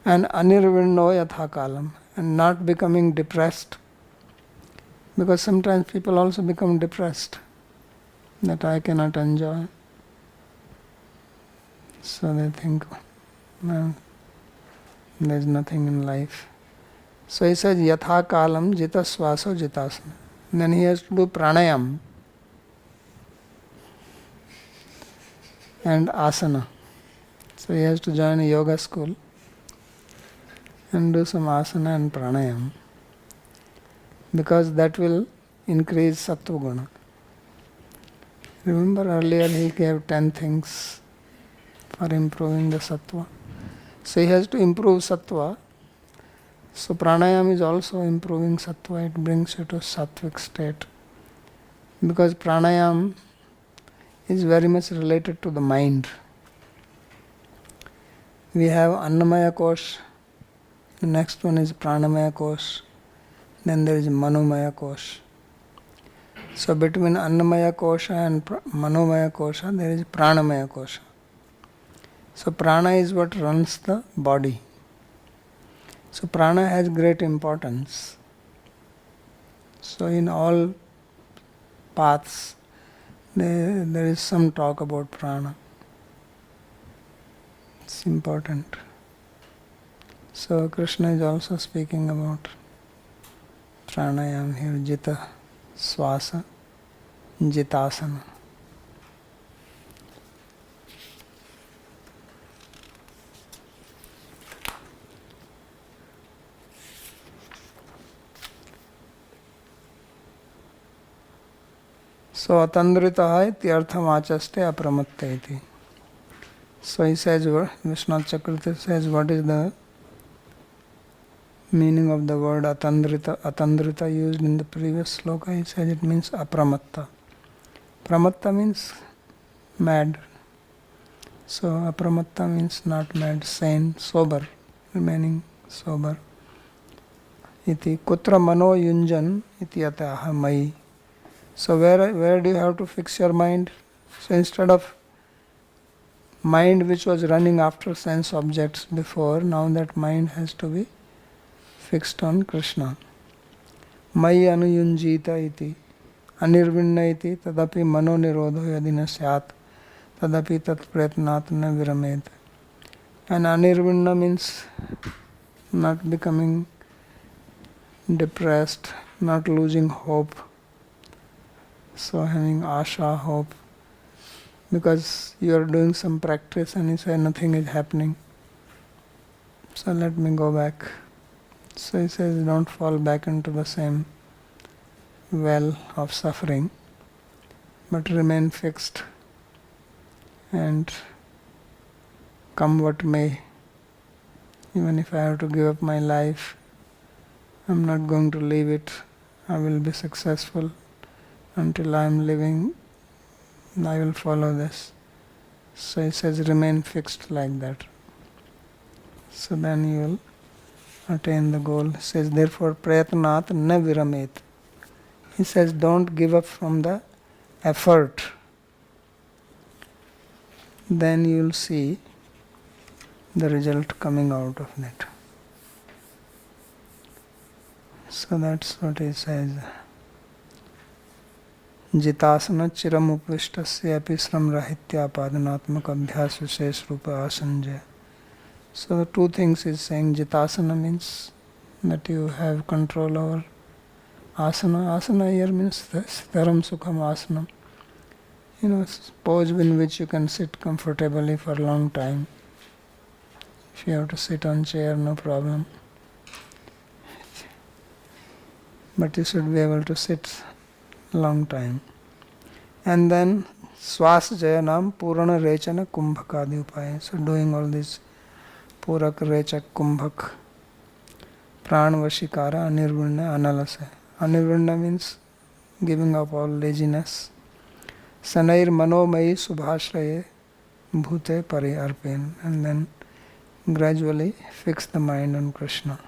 And anirvinno yatha kalam, and not becoming depressed Because sometimes people also become depressed that I cannot enjoy. So they think, well, there's nothing in life. So he says, Yatha kalam jita swaso jitasana. Then he has to do pranayam and asana. So he has to join a yoga school and do some asana and pranayam, because that will increase sattva guna. Remember earlier he gave 10 things for improving the sattva. So he has to improve sattva. So pranayam is also improving sattva. It brings you to sattvic state. Because pranayam is very much related to the mind. We have Annamaya Kosh. The next one is Pranamaya Kosh. Then there is Manomaya Kosh. So between Annamaya Kosha and Manomaya Kosha, there is Pranamaya Kosha. So prana is what runs the body. So prana has great importance. So in all paths, there is some talk about prana. It's important. So Krishna is also speaking about pranayam here, jita, swasa, jitasana. So atandritaha ityartham achaste apramatta iti. So he says, Vishwanath Chakravarti says, what is the meaning of the word atandrita? Atandrita used in the previous sloka, he says it means apramatta. Pramatta means mad. So apramatta means not mad, sane, sober, remaining sober. Iti kutra mano yunjan iti ataha mai. So where do you have to fix your mind? So instead of mind which was running after sense objects before, now that mind has to be fixed on Krishna. Mai anuyunjita iti anirvinna iti tadapi mano nirodho yadina syat tadapi tat pratnat na viramed. And anirvinna means not becoming depressed, not losing hope. So having asha, hope, because you are doing some practice and you say nothing is happening. So let me go back. So he says don't fall back into the same well of suffering, but remain fixed and come what may. Even if I have to give up my life, I'm not going to leave it. I will be successful. Until I am living, I will follow this. So he says remain fixed like that. So then you will attain the goal. He says therefore prayatnat na viramet. He says don't give up from the effort. Then you will see the result coming out of that. So that's what he says. जितासन चिरम उपविष्टस्य अपि श्रम राहित्यापादनात्मक अभ्यास विशेष रूप आसंजय. So two things is saying. Jitasana means that you have control over asana. Asana here means staram sukham asanam. Pose in which you can sit comfortably for a long time. If you have to sit on chair, no problem. But you should be able to sit long time. And then Swas Jayanam Purana Rechana Kumbhakadi Upaya. So doing all this Purak Rechak Kumbhak Pran Vashikara Anirvinna Analasa. Anirvinna means giving up all laziness. Sanair Manomai Subhashraye Bhute Pari Arpen. And then gradually fix the mind on Krishna.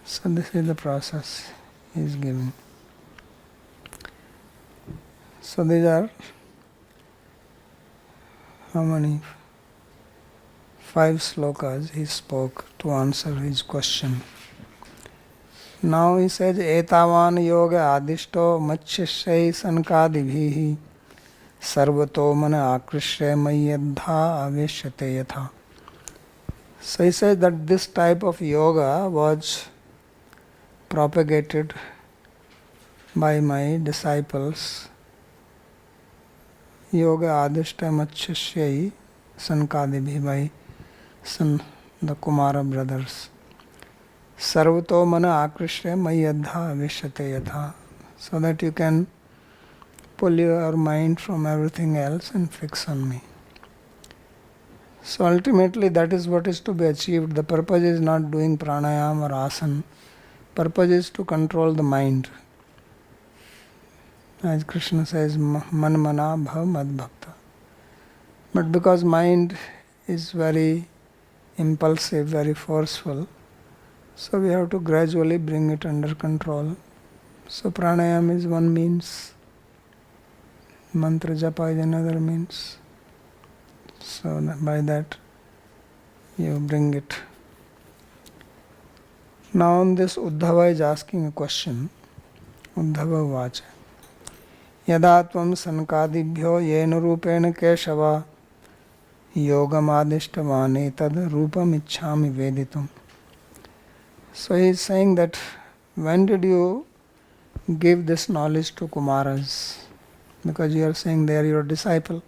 So this is the process he is giving. So these are how many? 5 slokas he spoke to answer his question. Now he says, Etavan yoga adishto machishai sankadibhihi sarvato mana akrishya mayyadha aveshyate yatha. So he says that this type of yoga was propagated by my disciples. Yoga adishta machishai sankadibhi, by the Kumara brothers. Sarvato mana akrishya mayyadha vishyate yatha. So that you can pull your mind from everything else and fix on me. So ultimately that is what is to be achieved. The purpose is not doing pranayam or asana. Purpose is to control the mind. As Krishna says, man mana bhav mad bhakta. But because mind is very impulsive, very forceful, so we have to gradually bring it under control. So pranayam is one means, mantra japa is another means. So by that you bring it. Now on this, Uddhava is asking a question. Uddhava vacha. Yada tvam sankadibhyo yena rupena keshava yogam adishtamane tad rupam ichhami veditum. So he is saying that when did you give this knowledge to Kumaras? Because you are saying they are your disciple.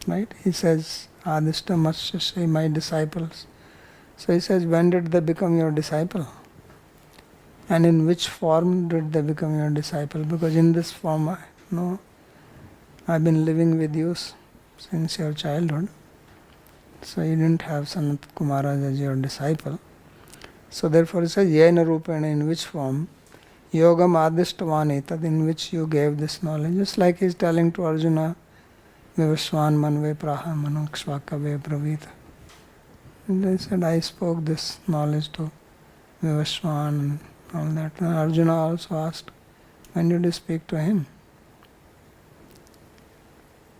Right? He says, Adishta must say my disciples. So he says, when did they become your disciple? And in which form did they become your disciple? Because in this form, I've been living with you since your childhood. So you didn't have Sanat Kumaras as your disciple. So therefore he says, Yena Rupena, in which form? Yogam Adishtavan Etad, in which you gave this knowledge. Just like he is telling to Arjuna, Vivaswan manve praha manokshvakave pravita. And they said, I spoke this knowledge to Vivaswan and all that. And Arjuna also asked, when did you speak to him?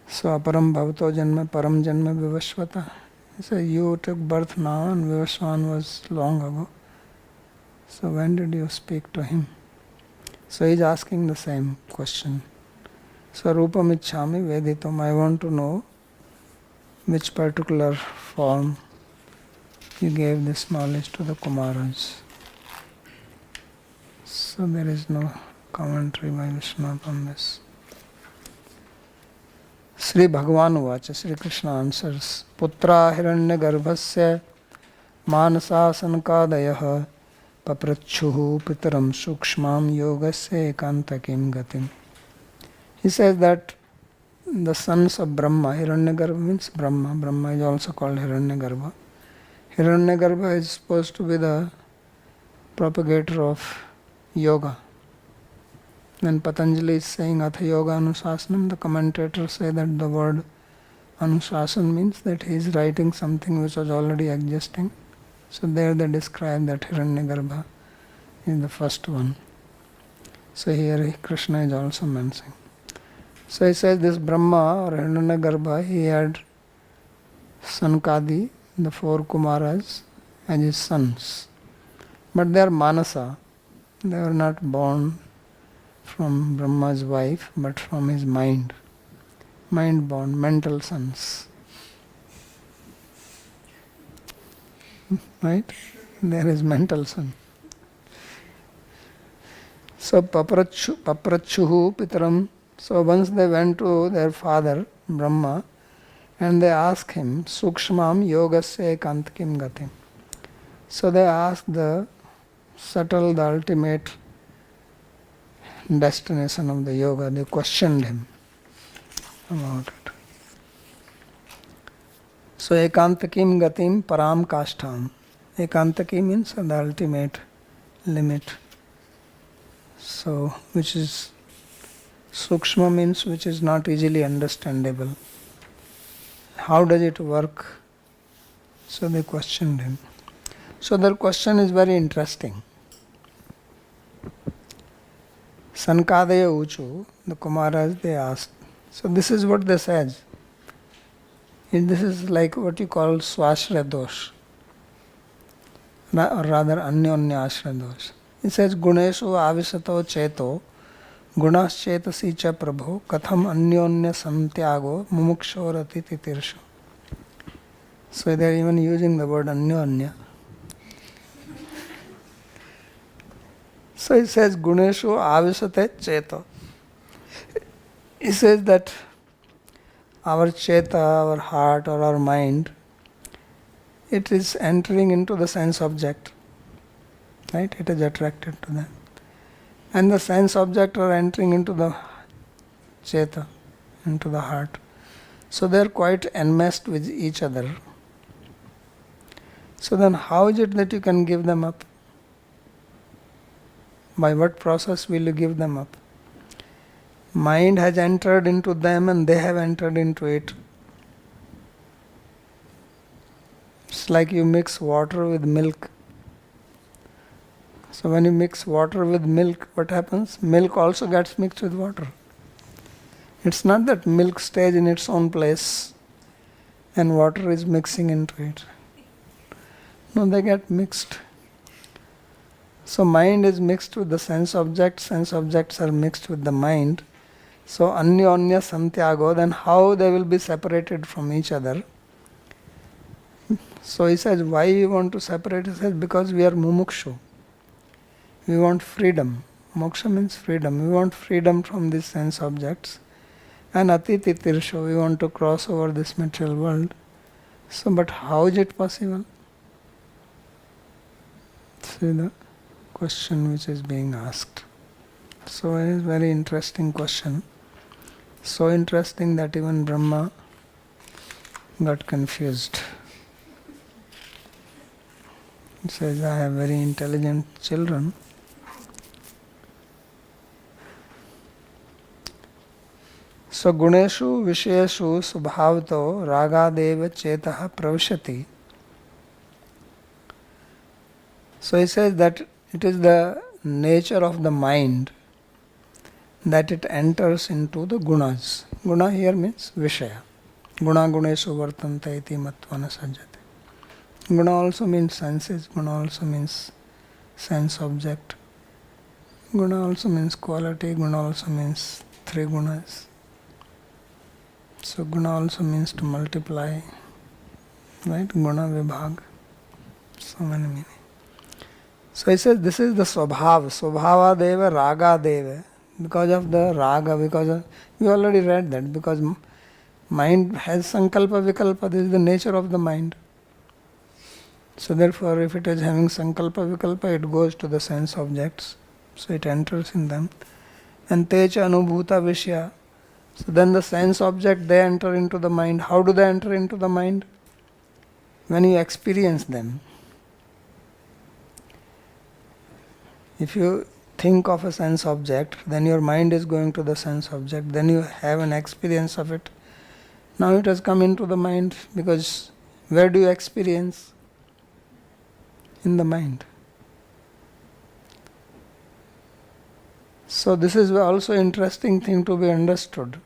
So aparam bhavato janma param janma vivasvata. He said, you took birth now and Vivaswan was long ago. So when did you speak to him? So he is asking the same question. So rupam ichhami veditum. I want to know which particular form you gave this knowledge to the Kumaras. So there is no commentary by Vishnu on this. Sri Bhagavan Vacha, Sri Krishna answers, Putra hiranya garbhasya manasa sankadayah paprachuhu pitaram sukshmam yogasya ekantakim gatim. He says that the sons of Brahma, Hiranyagarbha means Brahma. Brahma is also called Hiranyagarbha. Hiranyagarbha is supposed to be the propagator of yoga. When Patanjali is saying Atha Yoga Anusasanam, the commentators say that the word Anusasan means that he is writing something which was already existing. So there they describe that Hiranyagarbha is the first one. So here Krishna is also mentioning. So he says this Brahma or Hiranyagarbha, he had Sankadi, the four Kumaras, as his sons. But they are Manasa. They were not born from Brahma's wife, but from his mind. Mind born, mental sons. Right? There is mental son. So paprachuhu pitaram. So once they went to their father, Brahma, and they asked him, Sukshmam yogasya ekantakim gatim. So they asked the subtle, the ultimate destination of the yoga. They questioned him about it. So ekantakim gatim param kashtam. Ekantaki means the ultimate limit. So which is Sukshma means which is not easily understandable. How does it work? So they questioned him. So their question is very interesting. Sankadaya Uchu, the Kumaras, they asked. So this is what they said. And this is like what you call swashra dosh, or rather anyonya ashra dosh. It says, Guneshu avisato cheto, gunas chetasi cha prabho, katham anyonya samtyago, mumukshorati titirshu. So they are even using the word anyonya. So it says, Guneshu avisate cheto. It says that our cheta, our heart or our mind, it is entering into the sense object. Right? It is attracted to them. And the sense object are entering into the cheta, into the heart. So they are quite enmeshed with each other. So then how is it that you can give them up? By what process will you give them up? Mind has entered into them and they have entered into it. It's like you mix water with milk. So when you mix water with milk, what happens? Milk also gets mixed with water. It's not that milk stays in its own place and water is mixing into it. No, they get mixed. So mind is mixed with the sense objects are mixed with the mind. So anyonya samtyago, then how they will be separated from each other? So he says, why you want to separate? He says, because we are mumukshu. We want freedom. Moksha means freedom. We want freedom from these sense objects. And atiti tirsho, we want to cross over this material world. So, but how is it possible? See the question which is being asked. So it is very interesting question. So interesting that even Brahma got confused. It says, I have very intelligent children. So guneshu vishayeshu subhavto ragadeva chetaha pravishati. So he says that it is the nature of the mind that it enters into the gunas. Guna here means vishaya. Guna guneshu vartanta iti matvana sajjate. Guna also means senses. Guna also means sense object. Guna also means quality. Guna also means three gunas. So guna also means to multiply. Right? Guna vibhag. So many meanings. So he says this is the swabhav. Swabhava deva raga deva. Because of the raga, we already read that, because mind has sankalpa vikalpa, this is the nature of the mind. So therefore if it is having sankalpa vikalpa, it goes to the sense objects, so it enters in them. And techa anubhuta vishya, so then the sense object, they enter into the mind. How do they enter into the mind? When you experience them. If you think of a sense object, then your mind is going to the sense object, then you have an experience of it. Now it has come into the mind, because where do you experience? In the mind. So this is also interesting thing to be understood,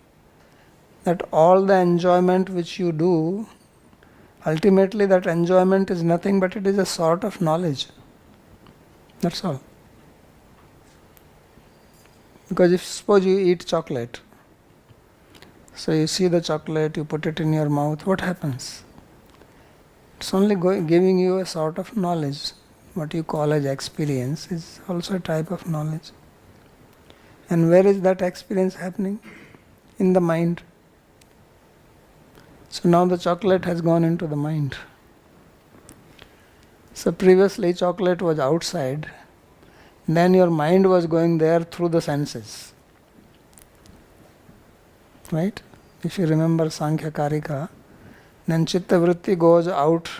that all the enjoyment which you do, ultimately that enjoyment is nothing but it is a sort of knowledge. That's all. Because if suppose you eat chocolate, so you see the chocolate, you put it in your mouth, what happens? It's only giving you a sort of knowledge. What you call as experience is also a type of knowledge. And where is that experience happening? In the mind. So now the chocolate has gone into the mind. So previously chocolate was outside, then your mind was going there through the senses. Right? If you remember Sankhya Karika, then Chitta Vritti goes out,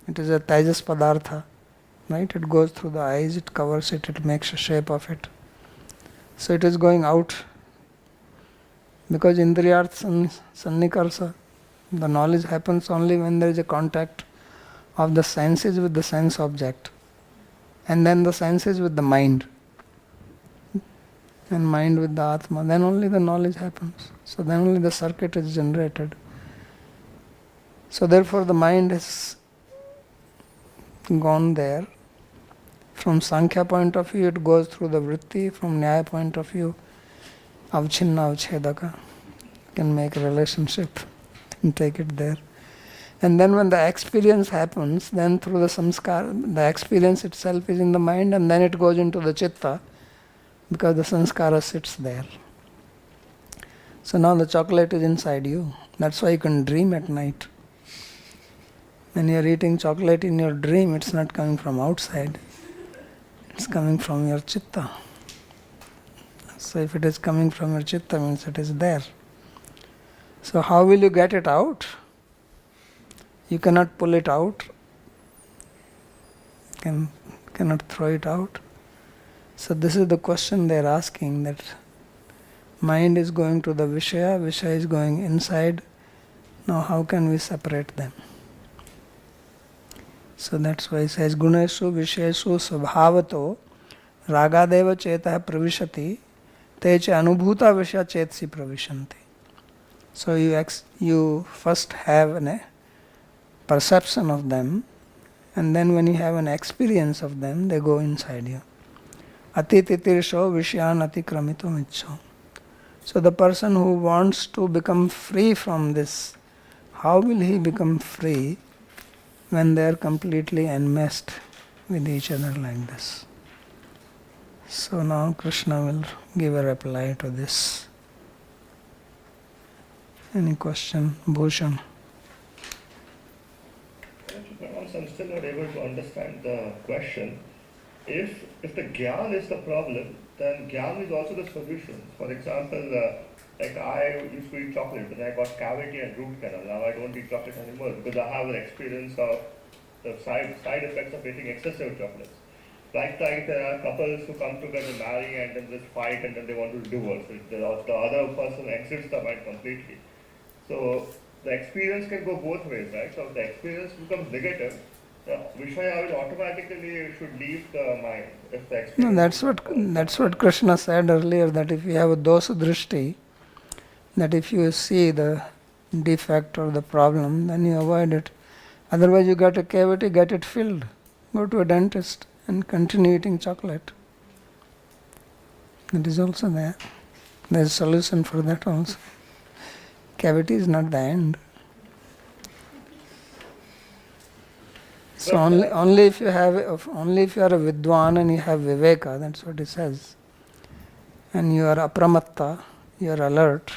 it is a Tejas Padartha. Right? It goes through the eyes, it covers it, it makes a shape of it. So it is going out. Because Indriyarth Sannikarsa, the knowledge happens only when there is a contact of the senses with the sense object. And then the senses with the mind. And mind with the Atma. Then only the knowledge happens. So then only the circuit is generated. So therefore the mind has gone there From Sankhya point of view, it goes through the vritti. From Nyaya point of view, avchinna avchedaka. You can make a relationship and take it there. And then when the experience happens, then through the samskara, the experience itself is in the mind and then it goes into the chitta because the sanskara sits there. So now the chocolate is inside you. That's why you can dream at night. When you are eating chocolate in your dream, it's not coming from outside. It's coming from your chitta. So if it is coming from your chitta, means it is there. So how will you get it out? You cannot pull it out. Cannot throw it out. So this is the question they are asking, that mind is going to the Vishaya, Vishaya is going inside. Now how can we separate them? So that's why it says, Guneshu Visheshu Svabhavato Ragadeva Chetah Pravishati Teche Anubhuta Vishya Chetsi Pravishanti. So you first have a perception of them, and then when you have an experience of them, they go inside you. Atitirsho Vishyan Atikramito Micho. So the person who wants to become free from this, how will he become free when they are completely enmeshed with each other like this? So now Krishna will give a reply to this. Any question? Bhushan. Perhaps I'm still not able to understand the question. If the Gyan is the problem, then Gyan is also the solution. For example, like I used to eat chocolate, but I got cavity and root canal. Now I don't eat chocolate anymore because I have an experience of the side effects of eating excessive chocolates. Like there are couples who come together, marry, and then just fight, and then they want to divorce. The other person exits the mind completely. So the experience can go both ways, right? So if the experience becomes negative, the Vishaya will automatically should leave the mind. If the experience that's what Krishna said earlier, that if you have a dosa drishti, that if you see the defect or the problem, then you avoid it. Otherwise you get a cavity, get it filled. Go to a dentist and continue eating chocolate. That is also there. There is a solution for that also. Cavity is not the end. So only if you are a Vidwan and you have Viveka, that's what it says. And you are apramatta, you are alert.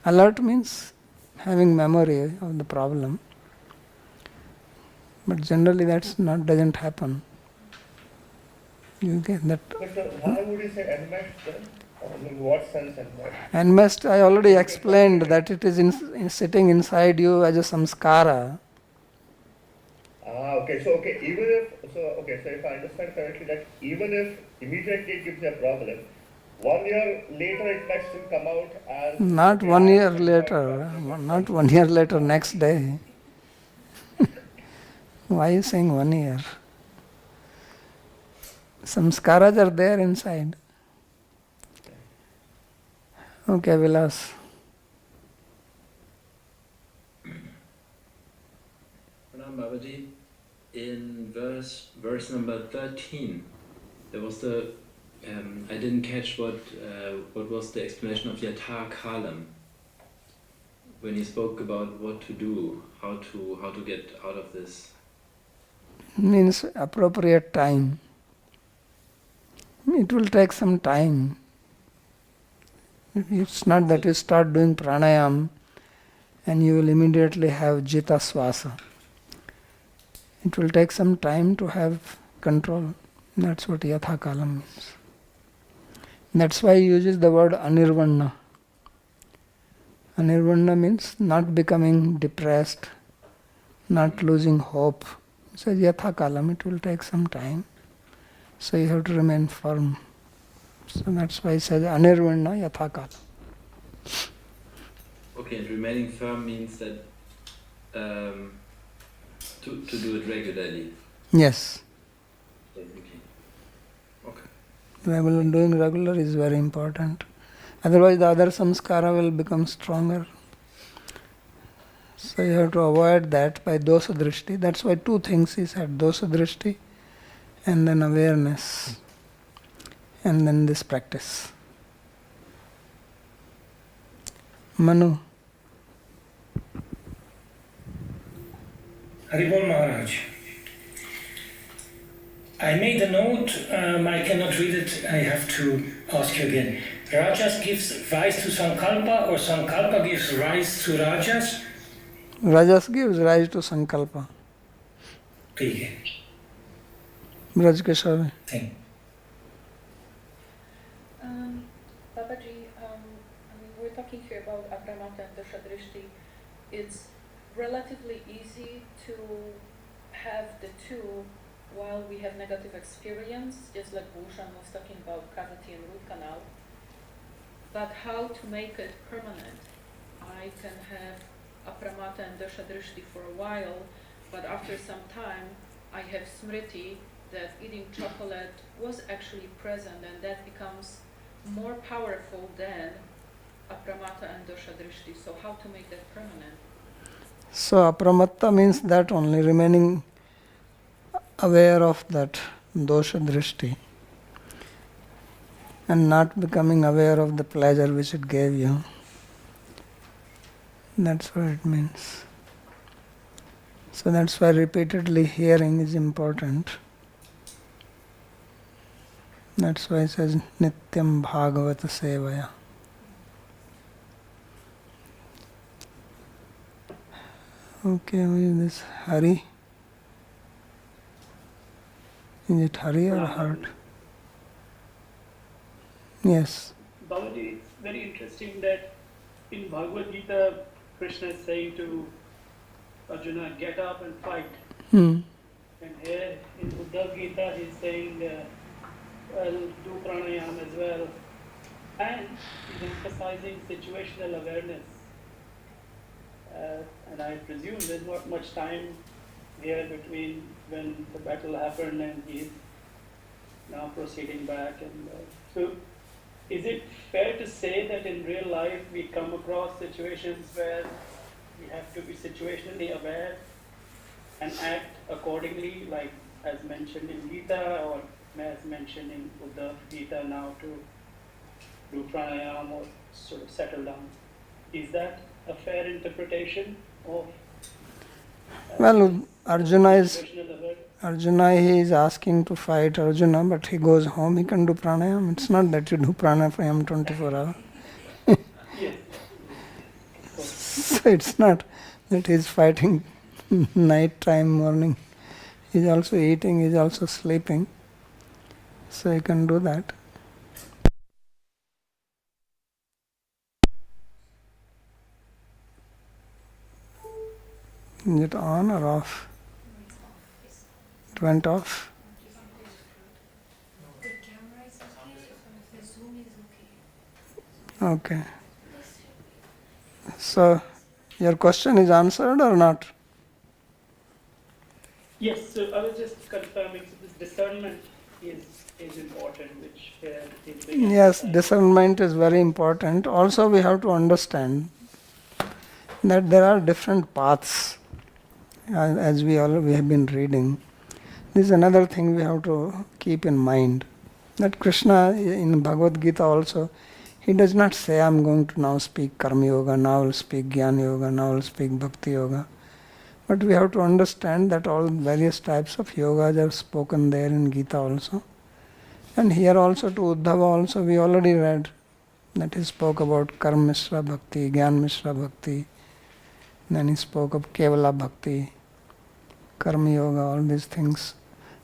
Alert means having memory of the problem. But generally doesn't happen. You get that. But why would you say enmeshed then? In what sense enmeshed? Enmeshed, I already explained that it is sitting inside you as a samskara. Okay. So if I understand correctly, that even if immediately it gives you a problem, 1 year later it might still come out as... Not 1 year later, not 1 year later, next day. Why are you saying 1 year? Samskaras are there inside. Okay, Vilas. Pranam Babaji, in verse number 13, there was I didn't catch what was the explanation of Yatha Kalam when he spoke about what to do, how to get out of this. Means appropriate time. It will take some time. It's not that you start doing pranayam and you will immediately have jita swasa. It will take some time to have control. That's what yatha kalam means. That's why he uses the word anirvanna. Anirvanna means not becoming depressed, not losing hope. It says yatha kalam, it will take some time. So you have to remain firm. So that's why he says anirvanna yatha kalam. Okay, and remaining firm means that to do it regularly. Yes. Okay. Doing regular is very important. Otherwise the other samskara will become stronger. So you have to avoid that by dosa drishti. That's why two things he said, dosa drishti and then awareness, and then this practice. Manu. Haribol Maharaj. I made a note, I cannot read it, I have to ask you again. Rajas gives rise to Sankalpa or Sankalpa gives rise to Rajas? Rajas gives rise to Sankalpa. ठीक है. Braj Keshava. Thank you. Babaji, we're talking here about Apramata and Dasha Drishti. It's relatively easy to have the two while we have negative experience, just like Bhushan was talking about cavity and root canal. But how to make it permanent? I can have Apramata and Dasha Drishti for a while, but after some time I have Smriti that eating chocolate was actually present, and that becomes more powerful than Apramata and Dasha Drishti. So how to make that permanent? So Apramatta means that only remaining aware of that dosha drishti and not becoming aware of the pleasure which it gave you. That's what it means. So that's why repeatedly hearing is important. That's why it says Nityam Bhāgavata Sevaya. Okay, who is this? Hari? Is it Hari or Heart? Yes. Babaji, it's very interesting that in Bhagavad Gita, Krishna is saying to Arjuna, get up and fight. And here in Uddhav Gita, he's saying, well, do pranayam as well. And he's emphasizing situational awareness. And I presume there's not much time here between when the battle happened and he's now proceeding back. And so, is it fair to say that in real life we come across situations where we have to be situationally aware and act accordingly, like as mentioned in Gita or as mentioned in Uddhav Gita now to do pranayam or sort of settle down? Is that a fair interpretation of Well, Arjuna is situational awareness? Arjuna, he is asking to fight Arjuna, but he goes home, he can do pranayam. It's not that you do pranayam 24 hours. Yes. So it's not that he's fighting night time, morning. He's also eating, he's also sleeping. So he can do that. Is it on or off? It went off. The camera is okay, the Zoom is okay. Okay. So your question is answered or not? Yes, so I was just confirming, so this discernment is important, which is being Yes, emphasized. discernment is very important. Also, we have to understand that there are different paths, as we have been reading. This is another thing we have to keep in mind. That Krishna in Bhagavad Gita also, he does not say, I am going to now speak Karma Yoga, now I will speak Jnana Yoga, now I will speak Bhakti Yoga. But we have to understand that all various types of yogas are spoken there in Gita also. And here also to Uddhava also we already read that he spoke about Karma Mishra Bhakti, Jnana Mishra Bhakti. Then he spoke of Kevala Bhakti, Karma Yoga, all these things.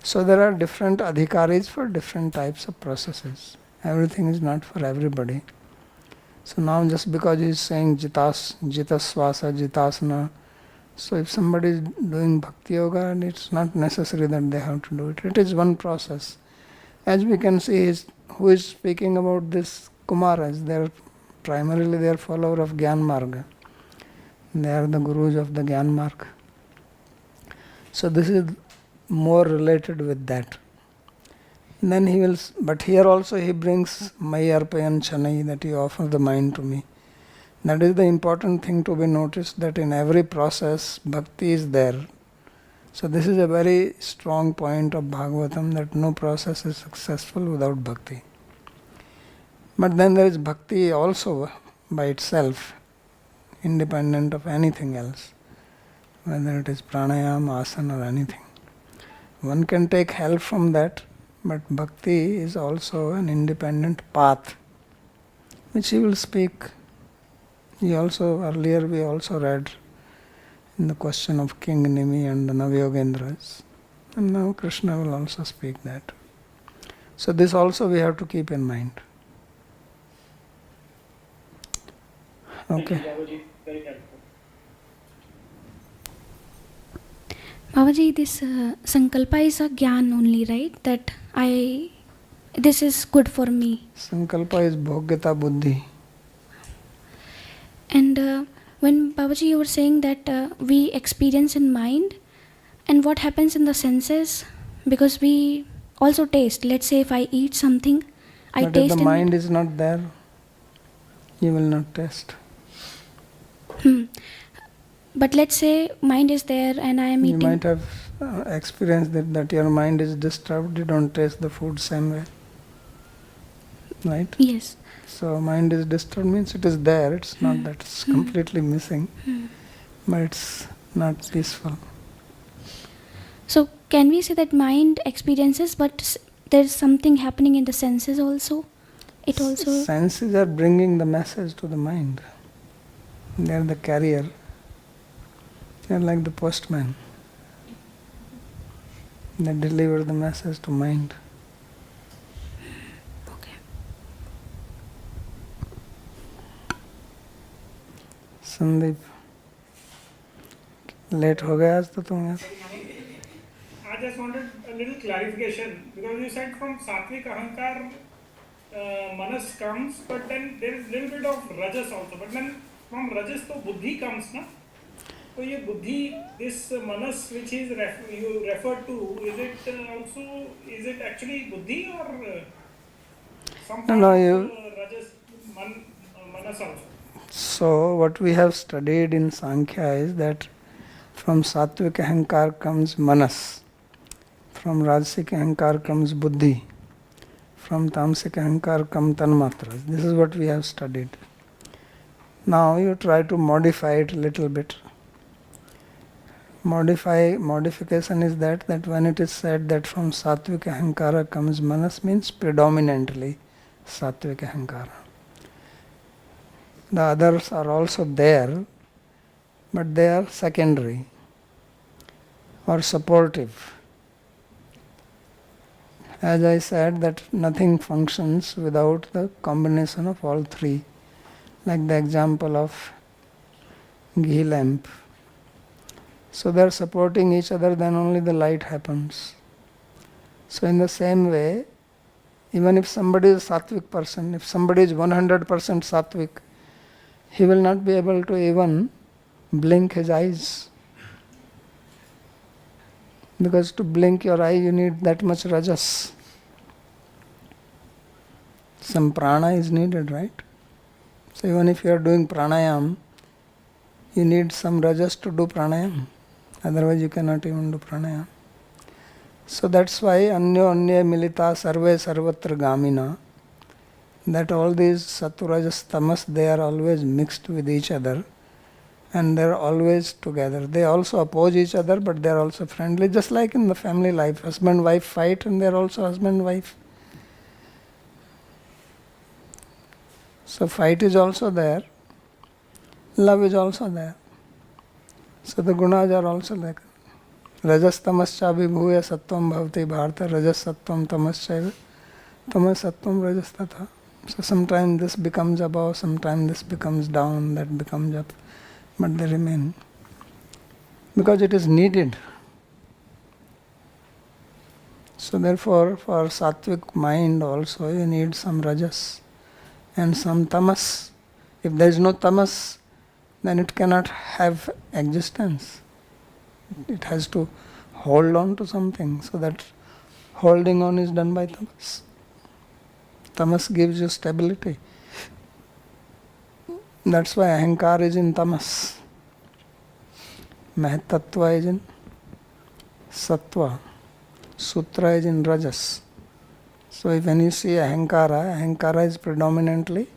So there are different adhikaris for different types of processes. Everything is not for everybody. So now just because he is saying Jitasvasa, Jitasana, so if somebody is doing Bhakti Yoga, it's not necessary that they have to do it. It is one process. As we can see, who is speaking about this Kumaras, they are primarily follower of Gyan Marga. They are the gurus of the Gyan Marga. So this is more related with that. And then he will, but here also he brings Mai Arpayan Chanai, that you offer the mind to me. That is the important thing to be noticed, that in every process, bhakti is there. So this is a very strong point of Bhagavatam, that no process is successful without bhakti. But then there is bhakti also by itself, independent of anything else, whether it is pranayama, asana or anything. One can take help from that, but bhakti is also an independent path, which he will speak. Earlier we also read in the question of King Nimi and the Navyogendras, and now Krishna will also speak that. So this also we have to keep in mind. Okay. Thank you, Babaji. Very helpful. Babaji, this sankalpa is a gyan only, right? That this is good for me. Sankalpa is bhogyata buddhi. And when Babaji, you were saying that we experience in mind, and what happens in the senses, because we also taste. Let's say if I eat something, I But taste. if the mind is not there, you will not taste. But let's say mind is there and I am You eating. might have experienced that your mind is disturbed, you don't taste the food same way. Right? Yes. So mind is disturbed means it is there, it's not that it's completely missing, but it's not peaceful. So can we say that mind experiences, but there's something happening in the senses also? It also. Senses are bringing the message to the mind. They are the carrier. They are like the postman. They deliver the message to mind. Okay. Sandeep late हो गया आज तो तुम यार. I just wanted a little clarification because you said from Satvik Ahankar Manas comes, but then there is little bit of Rajas also. But then from Rajas to Buddhi comes, na? So ये Buddhi, this Manas which is you referred to, is it actually Buddhi or some part of Rajas Manas also? So what we have studied in Sankhya is that from Satvik Ahankar comes Manas. From Rajasic Ahankar comes Buddhi. From Tamasic Ahankar come Tanmatras. This is what we have studied. Now you try to modify it a little bit. Modification is that when it is said that from Satvik Ahankara comes Manas, means predominantly Satvik Ahankara. The others are also there, but they are secondary or supportive. As I said, that nothing functions without the combination of all three. Like the example of ghee lamp. So they are supporting each other, then only the light happens. So in the same way, even if somebody is a sattvic person, if somebody is 100% sattvic, he will not be able to even blink his eyes. Because to blink your eye, you need that much rajas. Some prana is needed, right? So even if you are doing pranayam, you need some rajas to do pranayam. Otherwise you cannot even do pranayam. So that's why anyo anya milita sarve sarvatra gamina, that all these sattva rajas tamas, they are always mixed with each other. And they are always together. They also oppose each other, but they are also friendly, just like in the family life. Husband wife fight, and they are also husband wife. So fight is also there. Love is also there. So the gunas are also like rajas tamascha vibhuya sattvam bhavati bharata rajas sattvam tamaschaiva tamas sattvam rajas tatha. So sometimes this becomes above, sometimes this becomes down, that becomes up. But they remain because it is needed. So therefore, for sattvic mind also you need some rajas and some tamas. If there is no tamas, then it cannot have existence. It has to hold on to something. So that holding on is done by tamas. Tamas gives you stability. That's why ahankar is in tamas. Mahatattva is in sattva. Sutra is in rajas. So when you see ahankara is predominantly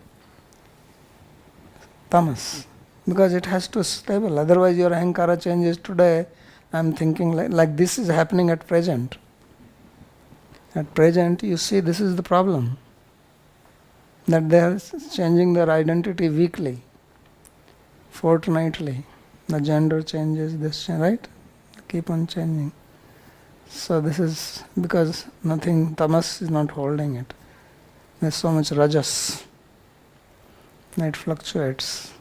tamas. Because it has to stable. Otherwise your ahankara changes today. I am thinking like this is happening at present. At present you see this is the problem. That they are changing their identity weekly, fortnightly. The gender changes, this, right? Keep on changing. So this is because nothing, tamas is not holding it. There's so much rajas. It fluctuates.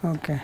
Okay.